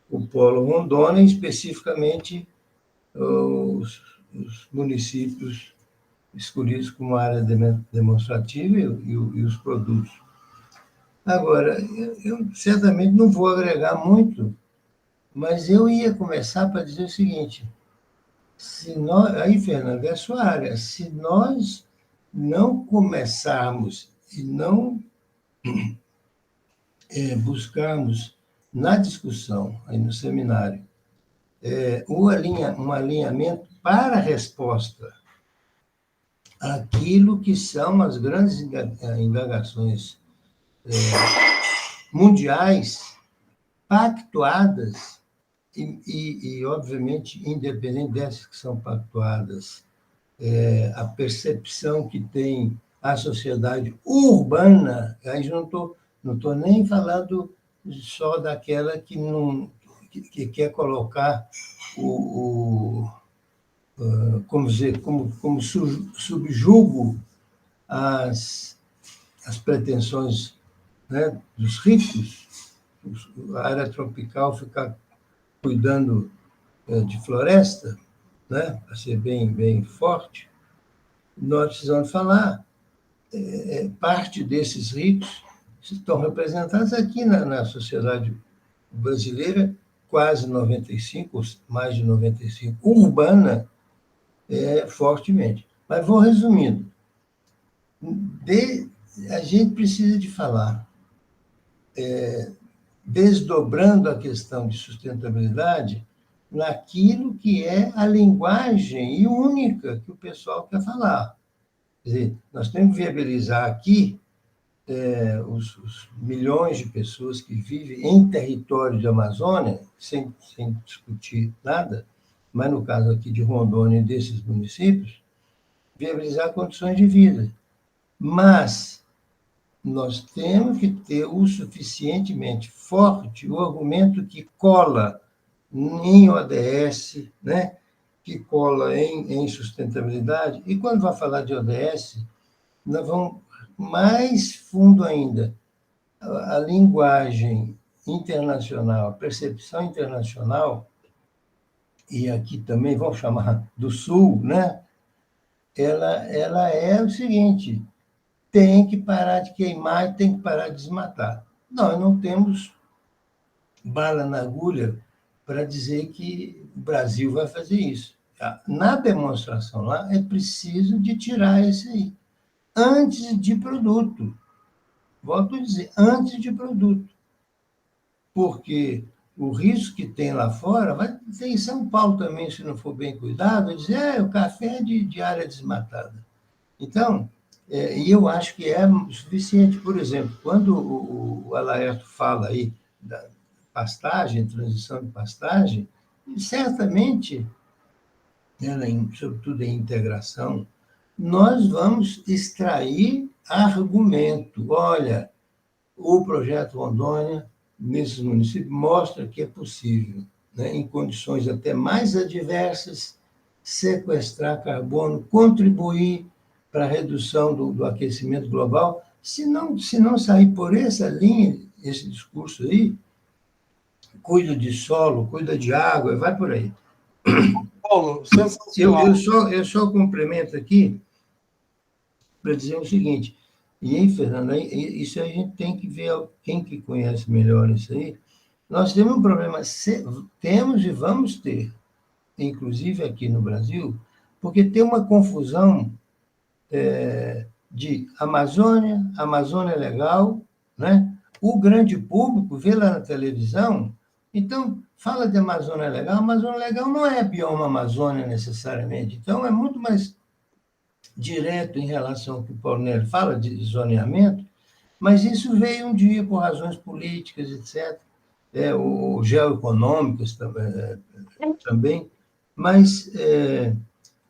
o Polo Rondônia, especificamente os municípios escolhidos como área demonstrativa e os produtos. Agora, eu certamente não vou agregar muito, mas eu ia começar para dizer o seguinte, aí, Fernando, é a sua área, se nós não começarmos e não buscarmos na discussão, aí no seminário, um alinhamento para a resposta àquilo que são as grandes indagações mundiais pactuadas e, obviamente, independente dessas que são pactuadas, a percepção que tem a sociedade urbana, aí não estou nem falando só daquela que quer colocar como dizer, como subjugo as pretensões, né, dos ricos, a área tropical ficar cuidando de floresta, né, para ser bem forte, nós precisamos falar. Parte desses ricos estão representados aqui na sociedade brasileira, quase 95%, mais de 95%, urbana, fortemente. Mas vou resumindo. A gente precisa de falar, desdobrando a questão de sustentabilidade naquilo que é a linguagem única que o pessoal quer falar. Quer dizer, nós temos que viabilizar aqui os milhões de pessoas que vivem em território de Amazônia, sem discutir nada, mas no caso aqui de Rondônia e desses municípios, viabilizar condições de vida. Mas nós temos que ter o suficientemente forte o argumento que cola em ODS, né? Que cola em sustentabilidade. E quando vai falar de ODS, nós vamos mais fundo ainda. A linguagem internacional, a percepção internacional, e aqui também vamos chamar do Sul, né? Ela é o seguinte: tem que parar de queimar e tem que parar de desmatar. Nós não temos bala na agulha para dizer que o Brasil vai fazer isso. Na demonstração lá, é preciso de tirar isso aí, antes de produto. Volto a dizer, antes de produto. Porque o risco que tem lá fora, vai ter em São Paulo também, se não for bem cuidado, vai dizer, o café é de área desmatada. Então, E eu acho que é suficiente. Por exemplo, quando o Alaerto fala aí da pastagem, transição de pastagem, certamente, sobretudo em integração, nós vamos extrair argumento. Olha, o projeto Rondônia, nesses municípios, mostra que é possível, né, em condições até mais adversas, sequestrar carbono, contribuir para a redução do aquecimento global. Se não sair por essa linha, esse discurso aí, cuida de solo, cuida de água, vai por aí. Paulo, sensacional. Eu só complemento aqui para dizer o seguinte, e aí, Fernando, isso a gente tem que ver quem que conhece melhor isso aí. Nós temos um problema, temos e vamos ter, inclusive aqui no Brasil, porque tem uma confusão de Amazônia legal, né? O grande público vê lá na televisão, então fala de Amazônia legal não é bioma Amazônia necessariamente, então é muito mais direto em relação ao que o Paulo Nery fala de zoneamento, mas isso veio um dia por razões políticas, etc., ou geoeconômicas também, mas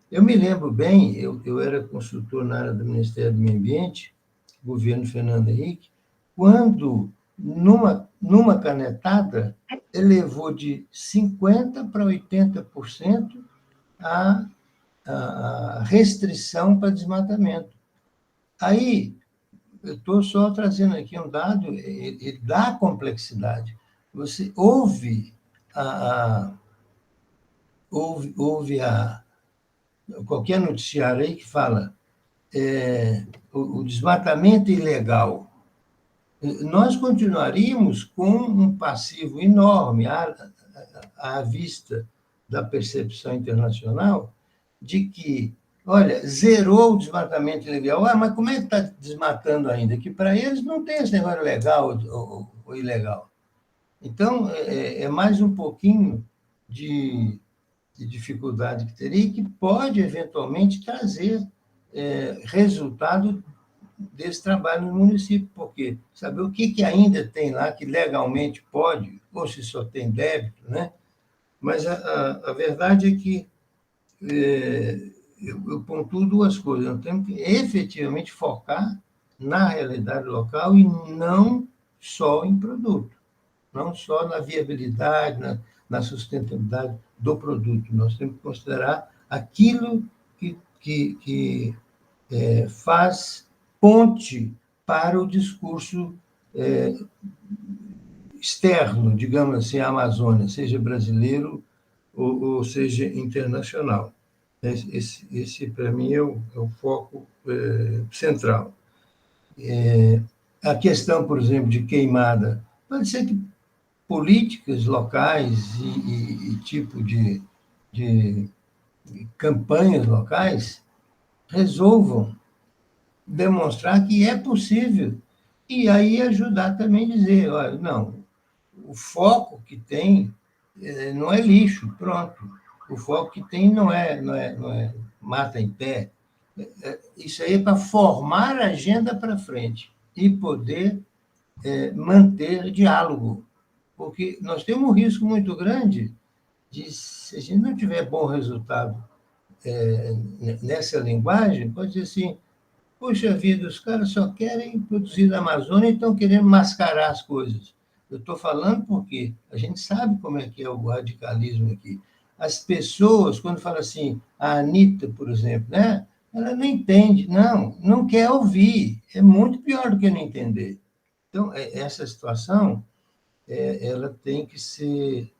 eu me lembro bem, eu era consultor na área do Ministério do Meio Ambiente, governo Fernando Henrique, quando, numa canetada, elevou de 50% para 80% a restrição para desmatamento. Aí, eu estou só trazendo aqui um dado da complexidade. Você ouve qualquer noticiário aí que fala o desmatamento ilegal. Nós continuaríamos com um passivo enorme à vista da percepção internacional de que, olha, zerou o desmatamento ilegal. Mas como é que está desmatando ainda? Que para eles não tem esse negócio legal ou ilegal. Então, é mais um pouquinho de dificuldade que teria e que pode, eventualmente, trazer resultado desse trabalho no município, porque saber o que ainda tem lá que legalmente pode, ou se só tem débito, né? Mas a verdade é que eu pontuo duas coisas. Nós temos que efetivamente focar na realidade local e não só em produto, não só na viabilidade, na sustentabilidade do produto. Nós temos que considerar aquilo que faz ponte para o discurso externo, digamos assim, à Amazônia, seja brasileiro ou seja internacional. Esse para mim, é o foco central. A questão, por exemplo, de queimada, pode ser que políticas locais e tipo de campanhas locais resolvam demonstrar que é possível. E aí ajudar também a dizer, olha, não, o foco que tem não é lixo, pronto. O foco que tem não é mata em pé. Isso aí é para formar a agenda para frente e poder manter diálogo. Porque nós temos um risco muito grande de, se a gente não tiver bom resultado nessa linguagem, pode dizer assim, poxa vida, os caras só querem produzir na Amazônia e estão querendo mascarar as coisas. Eu estou falando porque a gente sabe como é que é o radicalismo aqui. As pessoas, quando falam assim, a Anitta, por exemplo, né? Ela não entende, não quer ouvir. É muito pior do que não entender. Então, essa situação, ela tem que ser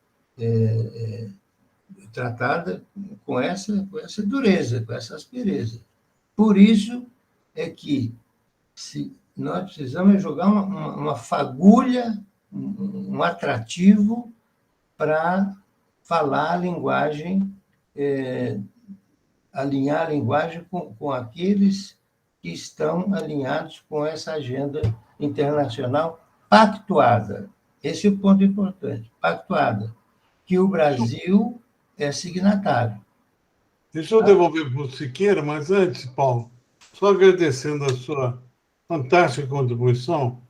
tratada com essa dureza, com essa aspereza. Por isso é que nós precisamos jogar uma fagulha, um atrativo para falar a linguagem, alinhar a linguagem com aqueles que estão alinhados com essa agenda internacional pactuada. Esse é o ponto importante, pactuada, que o Brasil é signatário. Deixa eu devolver para o Siqueira, mas antes, Paulo, só agradecendo a sua fantástica contribuição,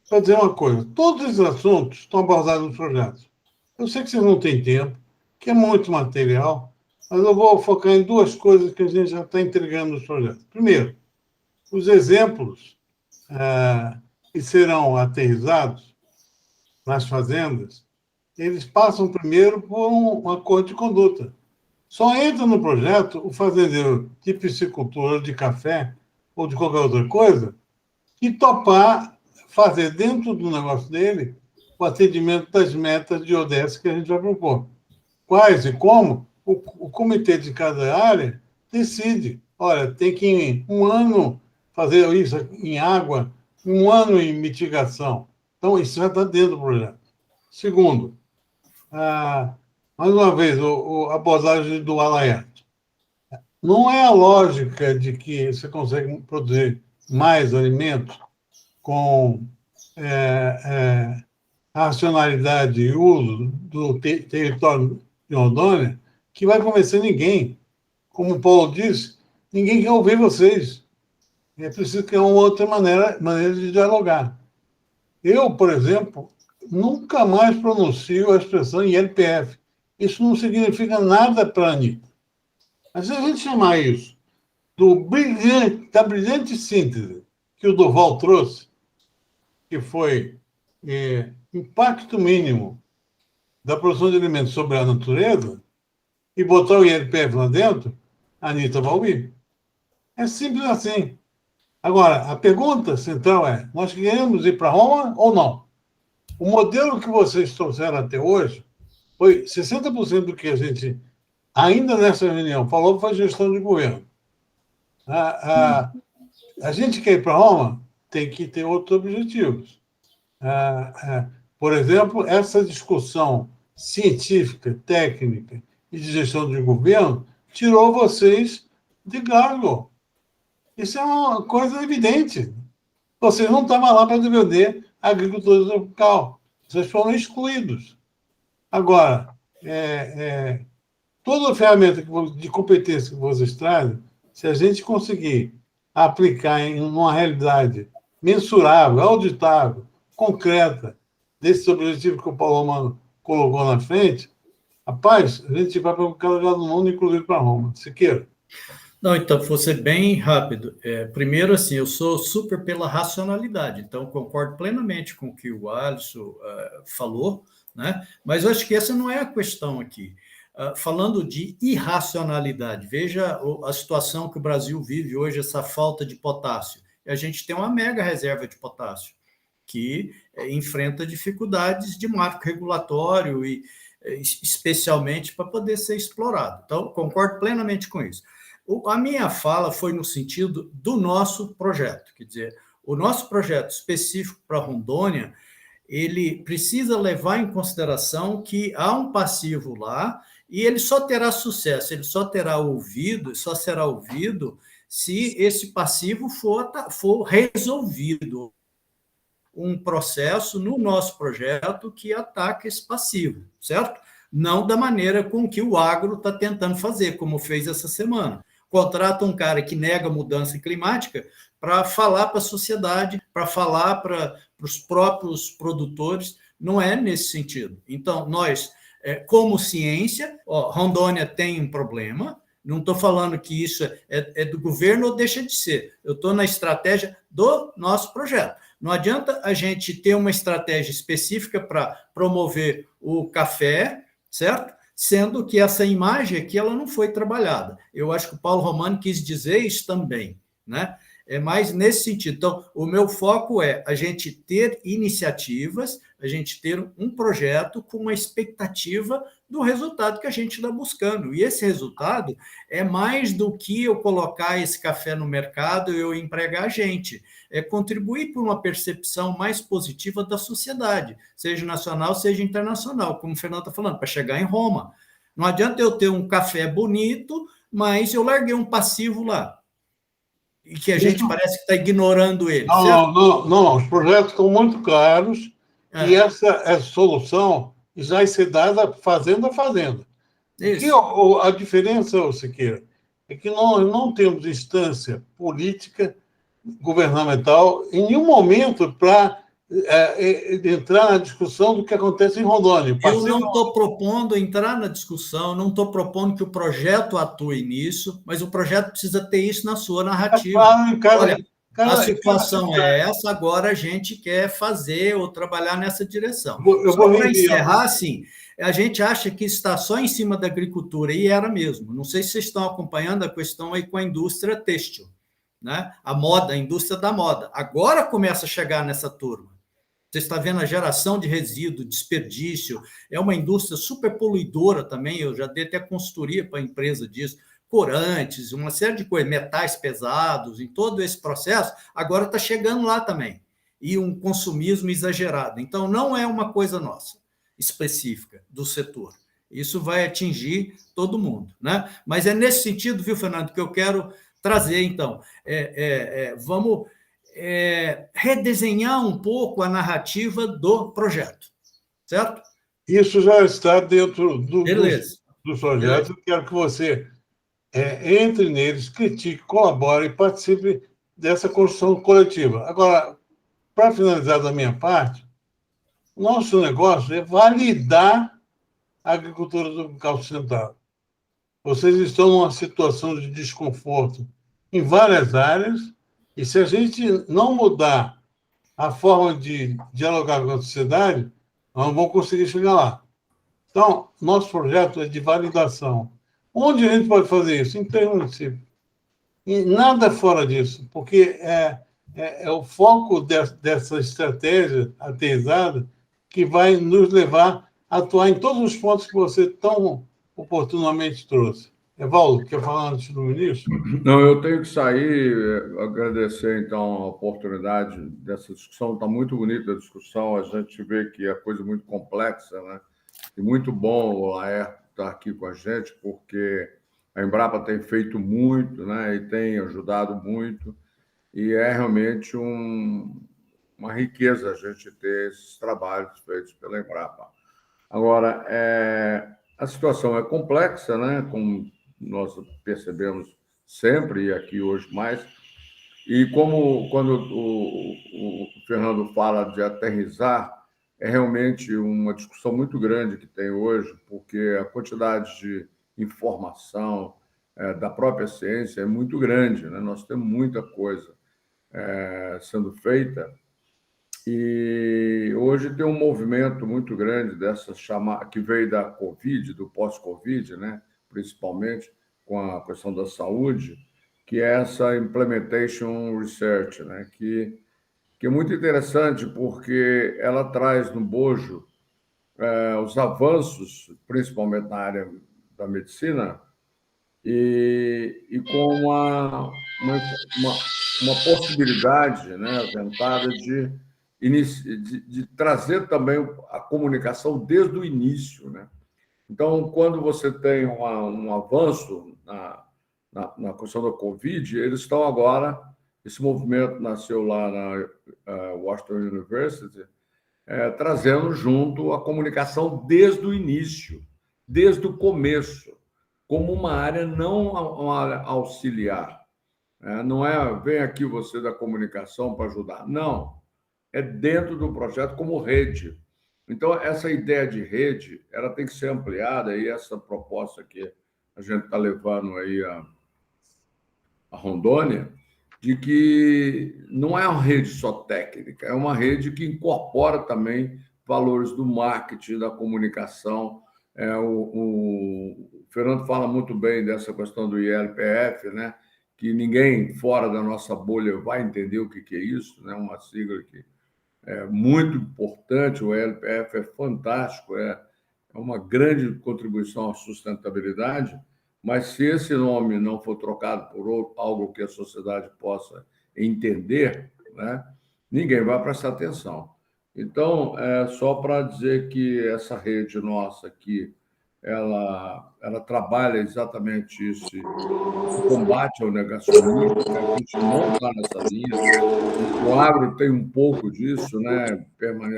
para dizer uma coisa: todos esses assuntos estão abordados nos projetos. Eu sei que vocês não têm tempo, que é muito material, mas eu vou focar em duas coisas que a gente já está entregando nos projetos. Primeiro, os exemplos que serão aterrizados nas fazendas, eles passam primeiro por um acordo de conduta. Só entra no projeto o fazendeiro de piscicultura, de café ou de qualquer outra coisa que topar fazer dentro do negócio dele o atendimento das metas de ODS que a gente vai propor. Quais e como, o comitê de cada área decide. Olha, tem que em um ano fazer isso em água, um ano em mitigação. Então, isso já está dentro do projeto. Segundo, mais uma vez, a abordagem do Alaiato. Não é a lógica de que você consegue produzir mais alimentos com racionalidade e uso do território de Rondônia que vai convencer ninguém. Como o Paulo disse, ninguém quer ouvir vocês. É preciso criar uma outra maneira de dialogar. Eu, por exemplo, nunca mais pronuncio a expressão ILPF. Isso não significa nada para a Anitta. Mas se a gente chamar isso da brilhante síntese que o Durval trouxe, que foi impacto mínimo da produção de alimentos sobre a natureza, e botar o ILPF lá dentro, a Anitta vai ouvir. É simples assim. Agora, a pergunta central é: nós queremos ir para Roma ou não? O modelo que vocês trouxeram até hoje foi 60% do que a gente, ainda nessa reunião, falou foi gestão de governo. A gente quer ir para Roma, tem que ter outros objetivos. Por exemplo, essa discussão científica, técnica e de gestão de governo tirou vocês de Glasgow. Isso é uma coisa evidente. Vocês não estavam lá para defender a agricultura tropical. Vocês foram excluídos. Agora, toda a ferramenta de competência que vocês trazem, se a gente conseguir aplicar em uma realidade mensurável, auditável, concreta, desses objetivos que o Paulo Romano colocou na frente, rapaz, a gente vai para cada lugar do mundo, inclusive para Roma. Siqueira. Não, então, vou ser bem rápido. Primeiro, assim, eu sou super pela racionalidade, então concordo plenamente com o que o Alisson falou, né? Mas eu acho que essa não é a questão aqui. Falando de irracionalidade, veja a situação que o Brasil vive hoje, essa falta de potássio. A gente tem uma mega reserva de potássio, que enfrenta dificuldades de marco regulatório, e especialmente para poder ser explorado. Então, concordo plenamente com isso. A minha fala foi no sentido do nosso projeto, quer dizer, o nosso projeto específico para Rondônia, ele precisa levar em consideração que há um passivo lá e ele só terá sucesso, ele só será ouvido se esse passivo for resolvido. Um processo no nosso projeto que ataca esse passivo, certo? Não da maneira com que o agro está tentando fazer, como fez essa semana. Contrata um cara que nega a mudança climática para falar para a sociedade, para falar para os próprios produtores. Não é nesse sentido. Então, nós, como ciência, Rondônia tem um problema. Não estou falando que isso é do governo ou deixa de ser. Eu estou na estratégia do nosso projeto. Não adianta a gente ter uma estratégia específica para promover o café, certo? Sendo que essa imagem aqui ela não foi trabalhada. Eu acho que o Paulo Romano quis dizer isso também, né? É mais nesse sentido. Então, o meu foco é a gente ter iniciativas, a gente ter um projeto com uma expectativa do resultado que a gente está buscando. E esse resultado é mais do que eu colocar esse café no mercado e eu empregar gente. É contribuir para uma percepção mais positiva da sociedade, seja nacional, seja internacional, como o Fernando está falando, para chegar em Roma. Não adianta eu ter um café bonito, mas eu larguei um passivo lá. E que a gente parece que está ignorando ele. Não, os projetos estão muito claros e essa solução já vai ser dada fazenda a fazenda. E a diferença, Siqueira, é que nós não temos instância política, governamental, em nenhum momento para entrar na discussão do que acontece em Rondônia. Eu não estou propondo entrar na discussão, não estou propondo que o projeto atue nisso, mas o projeto precisa ter isso na sua narrativa. Olha, a situação é essa, agora a gente quer fazer ou trabalhar nessa direção. Só para encerrar, assim, a gente acha que está só em cima da agricultura, e era mesmo. Não sei se vocês estão acompanhando a questão aí com a indústria têxtil, né? A moda, a indústria da moda. Agora começa a chegar nessa turma. Você está vendo a geração de resíduo, desperdício, é uma indústria super poluidora também, eu já dei até consultoria para a empresa disso, corantes, uma série de coisas, metais pesados, em todo esse processo, agora está chegando lá também, e um consumismo exagerado. Então, não é uma coisa nossa, específica, do setor. Isso vai atingir todo mundo, né? Mas é nesse sentido, viu, Fernando, que eu quero trazer, então, vamos... redesenhar um pouco a narrativa do projeto, certo? Isso já está dentro do projeto. Beleza. Eu quero que você entre neles, critique, colabore e participe dessa construção coletiva. Agora, para finalizar da minha parte, nosso negócio é validar a agricultura tropical sustentável. Vocês estão numa situação de desconforto em várias áreas, e se a gente não mudar a forma de dialogar com a sociedade, nós não vamos conseguir chegar lá. Então, nosso projeto é de validação. Onde a gente pode fazer isso? Em 3 municípios. E nada fora disso, porque é o foco dessa estratégia aterrissada que vai nos levar a atuar em todos os pontos que você tão oportunamente trouxe. Evaldo, quer falar antes do ministro? Não, eu tenho que sair, agradecer, então, a oportunidade dessa discussão. Está muito bonita a discussão, a gente vê que é coisa muito complexa, né? E muito bom o Laerto estar aqui com a gente, porque a Embrapa tem feito muito, né? E tem ajudado muito, e é realmente uma riqueza a gente ter esses trabalhos feitos pela Embrapa. Agora, a situação é complexa, né? Como nós percebemos sempre, e aqui hoje mais, e como quando o Fernando fala de aterrissar, é realmente uma discussão muito grande que tem hoje, porque a quantidade de informação da própria ciência é muito grande, né? Nós temos muita coisa sendo feita, e hoje tem um movimento muito grande dessa que veio da Covid, do pós-Covid, né? Principalmente com a questão da saúde, que é essa Implementation Research, né? Que é muito interessante, porque ela traz no bojo os avanços, principalmente na área da medicina, e com uma possibilidade, né, aventada de trazer também a comunicação desde o início, né? Então, quando você tem um avanço na questão da Covid, eles estão agora, esse movimento nasceu lá na Washington University, trazendo junto a comunicação desde o início, desde o começo, como uma área não uma área auxiliar. Não vem aqui você da comunicação para ajudar. Não, é dentro do projeto como rede. Então, essa ideia de rede, ela tem que ser ampliada, e essa proposta que a gente está levando aí a Rondônia, de que não é uma rede só técnica, é uma rede que incorpora também valores do marketing, da comunicação. O Fernando fala muito bem dessa questão do ILPF, né? Que ninguém fora da nossa bolha vai entender o que é isso, né? Uma sigla que é muito importante. O ILPF é fantástico, é uma grande contribuição à sustentabilidade, mas se esse nome não for trocado por algo que a sociedade possa entender, né, ninguém vai prestar atenção. Então, só para dizer que essa rede nossa aqui, ela trabalha exatamente isso, o combate ao negacionismo, né? A gente não está nessa linha. O agro tem um pouco disso, né?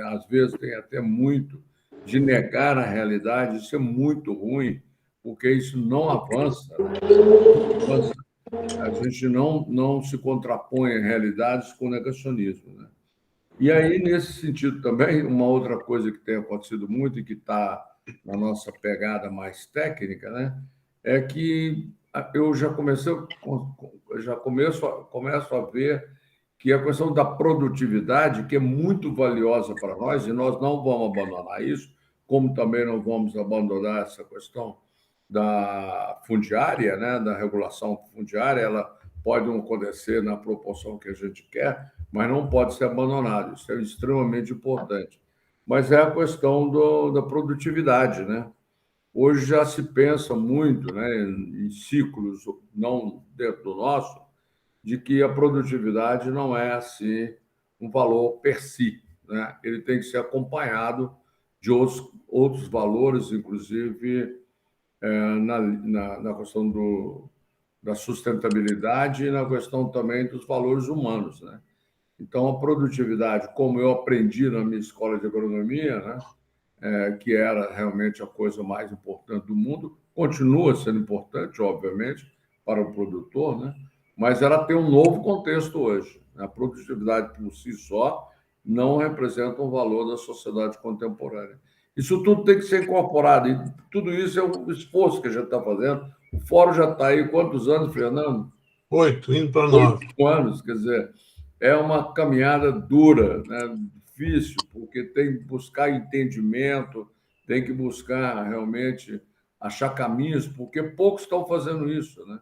Às vezes tem até muito de negar a realidade, isso é muito ruim, porque isso não avança, né? A gente não se contrapõe em realidades com negacionismo, né? E aí, nesse sentido também, uma outra coisa que tem acontecido muito e que está na nossa pegada mais técnica, né, é que eu começo a ver que a questão da produtividade, que é muito valiosa para nós, e nós não vamos abandonar isso, como também não vamos abandonar essa questão da fundiária, né, da regulação fundiária, ela pode não acontecer na proporção que a gente quer, mas não pode ser abandonado. Isso é extremamente importante. Mas é a questão da produtividade, né? Hoje já se pensa muito, né, em ciclos, não dentro do nosso, de que a produtividade não é assim um valor per si, né? Ele tem que ser acompanhado de outros valores, inclusive na questão da sustentabilidade e na questão também dos valores humanos, né? Então, a produtividade, como eu aprendi na minha escola de agronomia, né, que era realmente a coisa mais importante do mundo, continua sendo importante, obviamente, para o produtor, né? Mas ela tem um novo contexto hoje. A produtividade por si só não representa um valor da sociedade contemporânea. Isso tudo tem que ser incorporado, e tudo isso é um esforço que a gente está fazendo. O fórum já está aí quantos anos, Fernando? 8, indo para 9. 8 anos, quer dizer, é uma caminhada dura, né? Difícil, porque tem que buscar entendimento, tem que buscar realmente achar caminhos, porque poucos estão fazendo isso, né?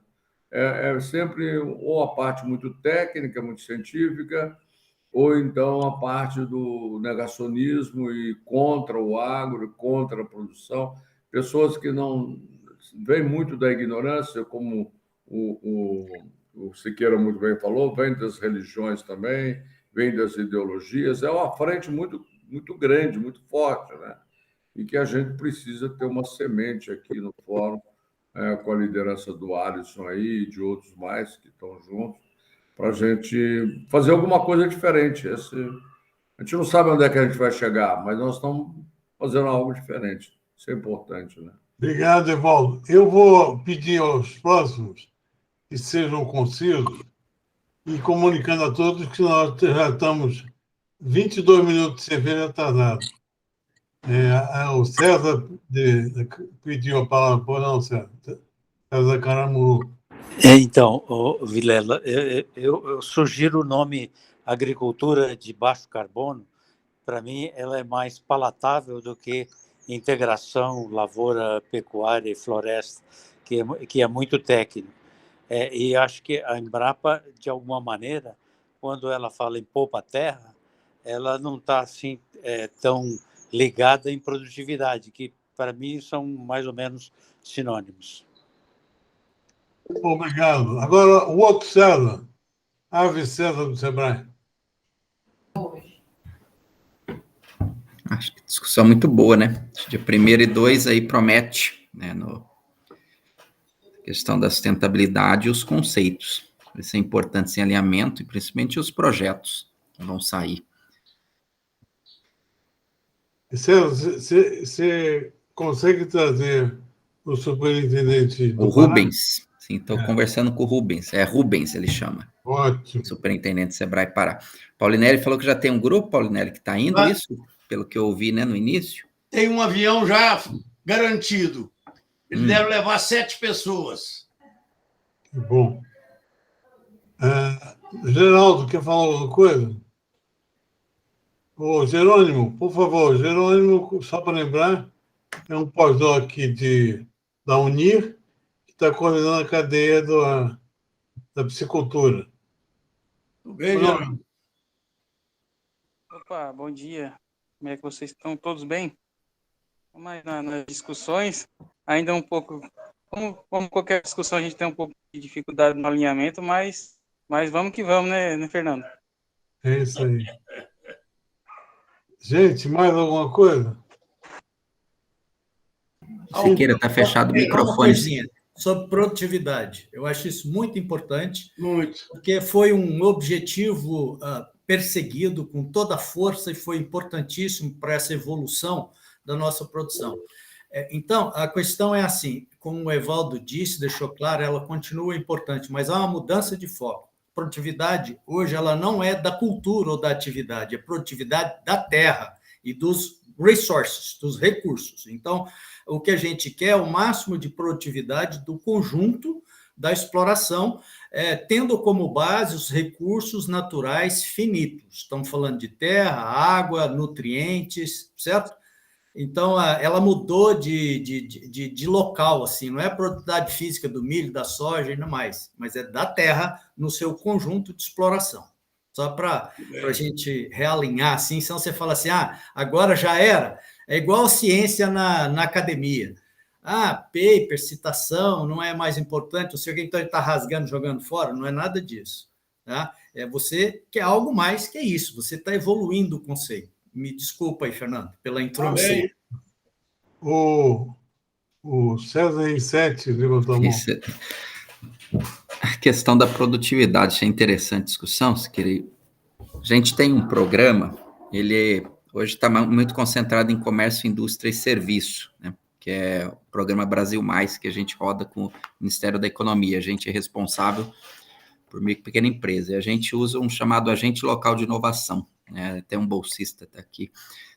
É sempre ou a parte muito técnica, muito científica, ou então a parte do negacionismo e contra o agro, contra a produção. Pessoas que não vêm muito da ignorância, como o Siqueira muito bem falou, vem das religiões também, vem das ideologias. É uma frente muito, muito grande, muito forte, né? E que a gente precisa ter uma semente aqui no fórum, com a liderança do Alisson aí e de outros mais que estão juntos, para a gente fazer alguma coisa diferente. A gente não sabe onde é que a gente vai chegar, mas nós estamos fazendo algo diferente. Isso é importante, né? Obrigado, Evaldo. Eu vou pedir aos próximos que sejam concisos e comunicando a todos que nós já estamos 22 minutos de cerveja atrasado. O César pediu a palavra, por não, César? César Caramuru. Então, Vilela, eu sugiro o nome agricultura de baixo carbono. Para mim, ela é mais palatável do que integração lavoura, pecuária e floresta, que é muito técnico. E acho que a Embrapa, de alguma maneira, quando ela fala em poupa-terra, ela não está assim, tão ligada em produtividade, que para mim são mais ou menos sinônimos. Obrigado. Agora, o outro César, Ave César do Sebrae. Acho que discussão muito boa, né? Dia 1º e 2 aí promete, né, no questão da sustentabilidade e os conceitos. Isso é importante, sem alinhamento, e principalmente os projetos que vão sair. César, você consegue trazer o superintendente do o Rubens? Pará? Sim, estou conversando com o Rubens. É Rubens, ele chama. Ótimo. Superintendente Sebrae Pará. Paulinelli falou que já tem um grupo, Paulinelli, que está indo, isso? Pelo que eu ouvi, né, no início? Tem um avião já garantido. Ele deve levar 7 pessoas. Que bom. Geraldo, quer falar alguma coisa? Ô, Jerônimo, por favor. Jerônimo, só para lembrar, é um pós-doc aqui da Unir, que está coordenando a cadeia da piscicultura. Tudo bem, Jerônimo? Opa, bom dia. Como é que vocês estão? Todos bem? Mas nas discussões, ainda um pouco... Como qualquer discussão, a gente tem um pouco de dificuldade no alinhamento, mas vamos que vamos, né, Fernando? É isso aí. Gente, mais alguma coisa? Siqueira, está fechado o microfone. Sobre produtividade. Eu acho isso muito importante, muito, porque foi um objetivo perseguido com toda a força e foi importantíssimo para essa evolução da nossa produção. Então, a questão é assim, como o Evaldo disse, deixou claro, ela continua importante, mas há uma mudança de foco. Produtividade, hoje, ela não é da cultura ou da atividade, é produtividade da terra e dos resources, dos recursos. Então, o que a gente quer é o máximo de produtividade do conjunto da exploração, tendo como base os recursos naturais finitos. Estamos falando de terra, água, nutrientes, certo? Então, ela mudou de local, assim, não é a produtividade física do milho, da soja, ainda mais, mas é da terra no seu conjunto de exploração. Só para a gente realinhar, assim, senão você fala assim, agora já era. É igual a ciência na academia. Paper, citação, não é mais importante, o seu que então está rasgando, jogando fora, não é nada disso. Tá? Você quer algo mais que isso, você está evoluindo o conceito. Me desculpa aí, Fernando, pela introdução. O César R7 levantou a mão. A questão da produtividade é interessante discussão. Se querer. A gente tem um programa, ele hoje está muito concentrado em comércio, indústria e serviço, né? Que é o programa Brasil Mais, que a gente roda com o Ministério da Economia. A gente é responsável por micro e pequena empresa. E a gente usa um chamado agente local de inovação, né? Tem um bolsista tá aqui,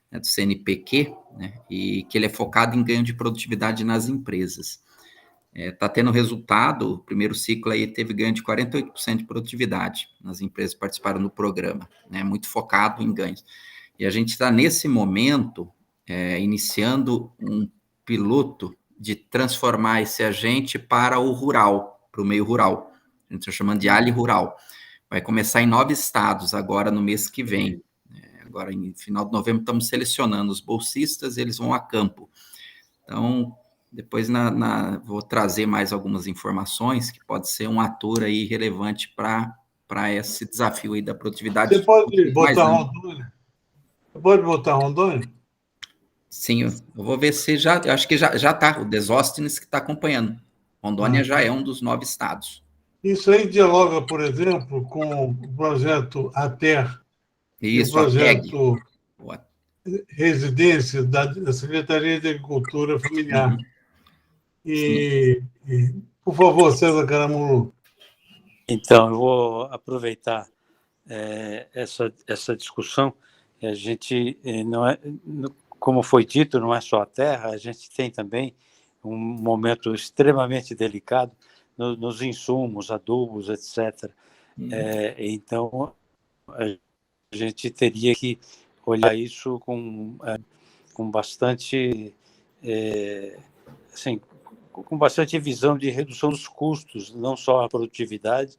né, do CNPq, né? E que ele é focado em ganho de produtividade nas empresas. Está tendo resultado, o primeiro ciclo aí teve ganho de 48% de produtividade nas empresas que participaram do programa, né, muito focado em ganhos. E a gente está, nesse momento, iniciando um piloto de transformar esse agente para o rural, para o meio rural. A gente está chamando de Ali Rural. Vai começar em 9 estados agora no mês que vem. Agora, em final de novembro, estamos selecionando os bolsistas, eles vão a campo. Então, depois vou trazer mais algumas informações que pode ser um ator aí relevante para esse desafio aí da produtividade. Você pode botar Rondônia? Você pode botar Rondônia? Sim, eu vou ver se acho que já está, o Desóstenes que está acompanhando. Rondônia já é um dos 9 estados. Isso aí dialoga, por exemplo, com o projeto ATER, isso, o projeto Residência da Secretaria de Agricultura Familiar. E, por favor, César Caramuru. Então, eu vou aproveitar essa discussão. A gente, como foi dito, não é só a terra, a gente tem também um momento extremamente delicado nos insumos, adubos, etc. Então, a gente teria que olhar isso com bastante... com bastante visão de redução dos custos, não só a produtividade.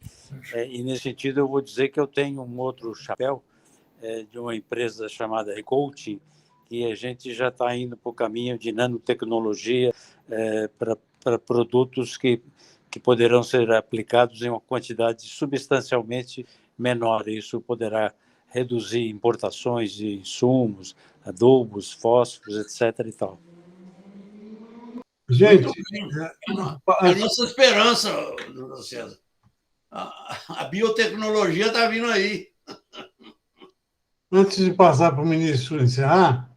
E, nesse sentido, eu vou dizer que eu tenho um outro chapéu de uma empresa chamada Recoaching, que a gente já está indo para o caminho de nanotecnologia para produtos que poderão ser aplicados em uma quantidade substancialmente menor. Isso poderá reduzir importações de insumos, adubos, fósforos, etc. e tal. Gente, a nossa esperança, César. A biotecnologia está vindo aí. Antes de passar para o ministro encerrar,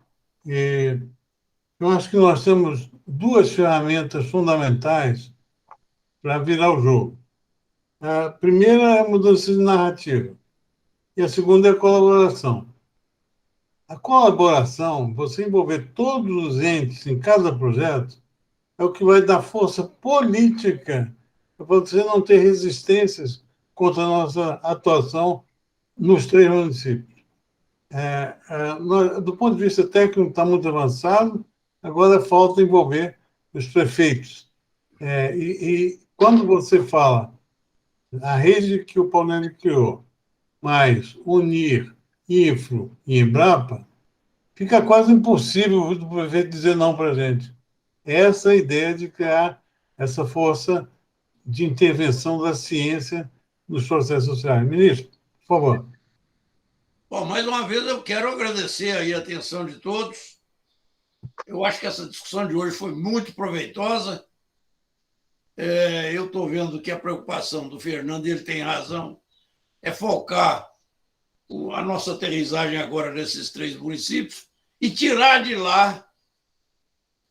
eu acho que nós temos 2 ferramentas fundamentais para virar o jogo. A primeira é a mudança de narrativa e a segunda é a colaboração. A colaboração, você envolver todos os entes em cada projeto, é o que vai dar força política para você não ter resistências contra a nossa atuação nos 3 municípios. Do ponto de vista técnico, está muito avançado, agora falta envolver os prefeitos. E quando você fala a rede que o Paunelli criou, mais Unir, Infro e Embrapa, fica quase impossível o prefeito dizer não para a gente. Essa é a ideia de criar essa força de intervenção da ciência nos processos sociais. Ministro, por favor. Bom, mais uma vez eu quero agradecer aí a atenção de todos. Eu acho que essa discussão de hoje foi muito proveitosa. Eu estou vendo que a preocupação do Fernando, ele tem razão, é focar a nossa aterrissagem agora nesses 3 municípios e tirar de lá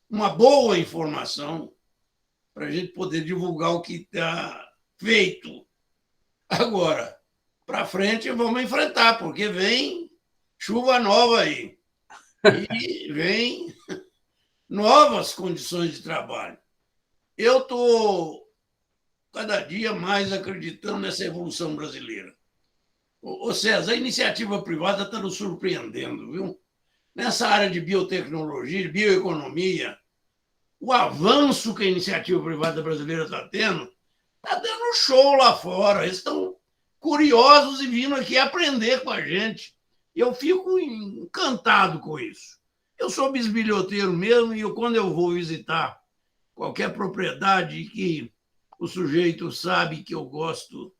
uma boa informação para a gente poder divulgar o que está feito. Agora, para frente, vamos enfrentar, porque vem chuva nova aí. E vem novas condições de trabalho. Eu estou cada dia mais acreditando nessa evolução brasileira. Ô César, a iniciativa privada está nos surpreendendo, viu? Nessa área de biotecnologia, de bioeconomia, o avanço que a iniciativa privada brasileira está dando show lá fora. Eles estão curiosos e vindo aqui aprender com a gente. Eu fico encantado com isso. Eu sou bisbilhoteiro mesmo e quando eu vou visitar qualquer propriedade que o sujeito sabe que eu gosto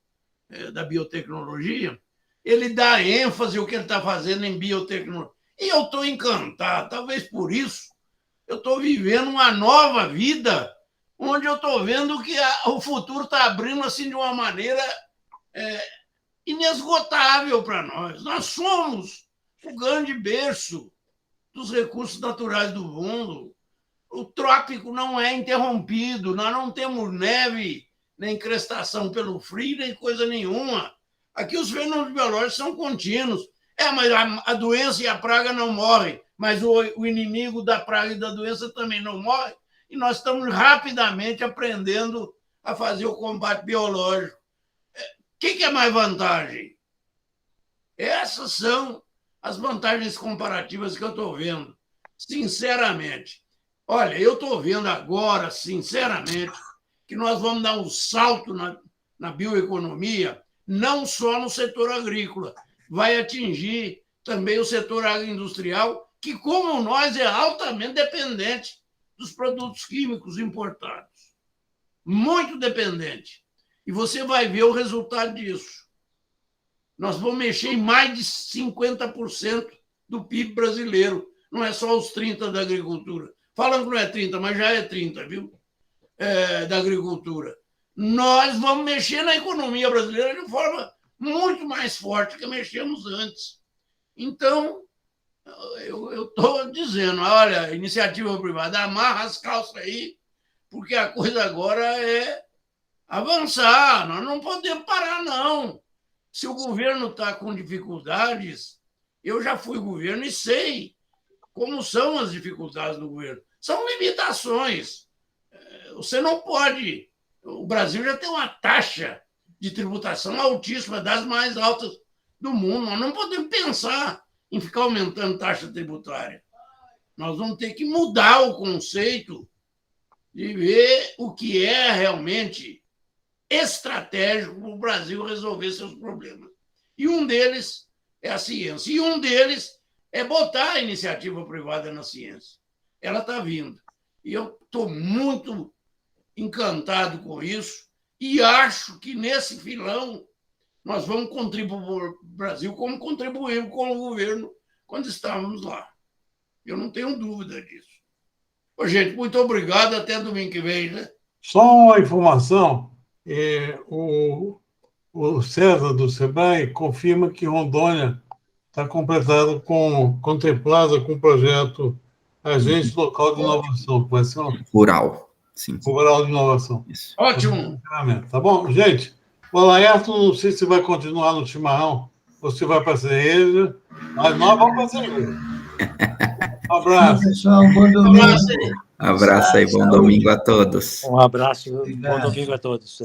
da biotecnologia, ele dá ênfase ao que ele está fazendo em biotecnologia. E eu estou encantado. Talvez por isso eu estou vivendo uma nova vida, onde eu estou vendo que o futuro está abrindo assim de uma maneira inesgotável para nós. Nós somos o grande berço dos recursos naturais do mundo. O trópico não é interrompido, nós não temos neve, nem crestação pelo frio, nem coisa nenhuma. Aqui os fenômenos biológicos são contínuos. Mas a doença e a praga não morrem, mas o inimigo da praga e da doença também não morre, e nós estamos rapidamente aprendendo a fazer o combate biológico. O que é mais vantagem? Essas são as vantagens comparativas que eu estou vendo, sinceramente. Olha, eu estou vendo agora, sinceramente, que nós vamos dar um salto na bioeconomia, não só no setor agrícola, vai atingir também o setor agroindustrial, que, como nós, é altamente dependente dos produtos químicos importados. Muito dependente. E você vai ver o resultado disso. Nós vamos mexer em mais de 50% do PIB brasileiro. Não é só os 30% da agricultura. Falam que não é 30%, mas já é 30%, viu? Da agricultura. Nós vamos mexer na economia brasileira de forma muito mais forte que mexemos antes. Então, eu estou dizendo, olha, iniciativa privada, amarra as calças aí, porque a coisa agora é avançar. Nós não podemos parar, não. Se o governo está com dificuldades, eu já fui governo e sei como são as dificuldades do governo. São limitações. Você não pode... O Brasil já tem uma taxa de tributação altíssima, das mais altas do mundo. Nós não podemos pensar em ficar aumentando taxa tributária. Nós vamos ter que mudar o conceito de ver o que é realmente estratégico para o Brasil resolver seus problemas. E um deles é a ciência. E um deles é botar a iniciativa privada na ciência. Ela está vindo. E eu estou muito encantado com isso e acho que nesse filão nós vamos contribuir para o Brasil como contribuímos com o governo quando estávamos lá. Eu não tenho dúvida disso. Ô, gente, muito obrigado. Até domingo que vem, né? Só uma informação. O César do Sebrae confirma que Rondônia está contemplada com o projeto Agente Local de Inovação. Vai ser Rural. Sim. Rural de Inovação. Isso. Ótimo. Tá bom? Gente, o Laerto, não sei se vai continuar no chimarrão ou se vai para a cereja, mas nós vamos para a cereja. Um abraço. Pessoal, bom domingo. Abraço aí, bom domingo a todos. Um abraço, bom domingo a todos.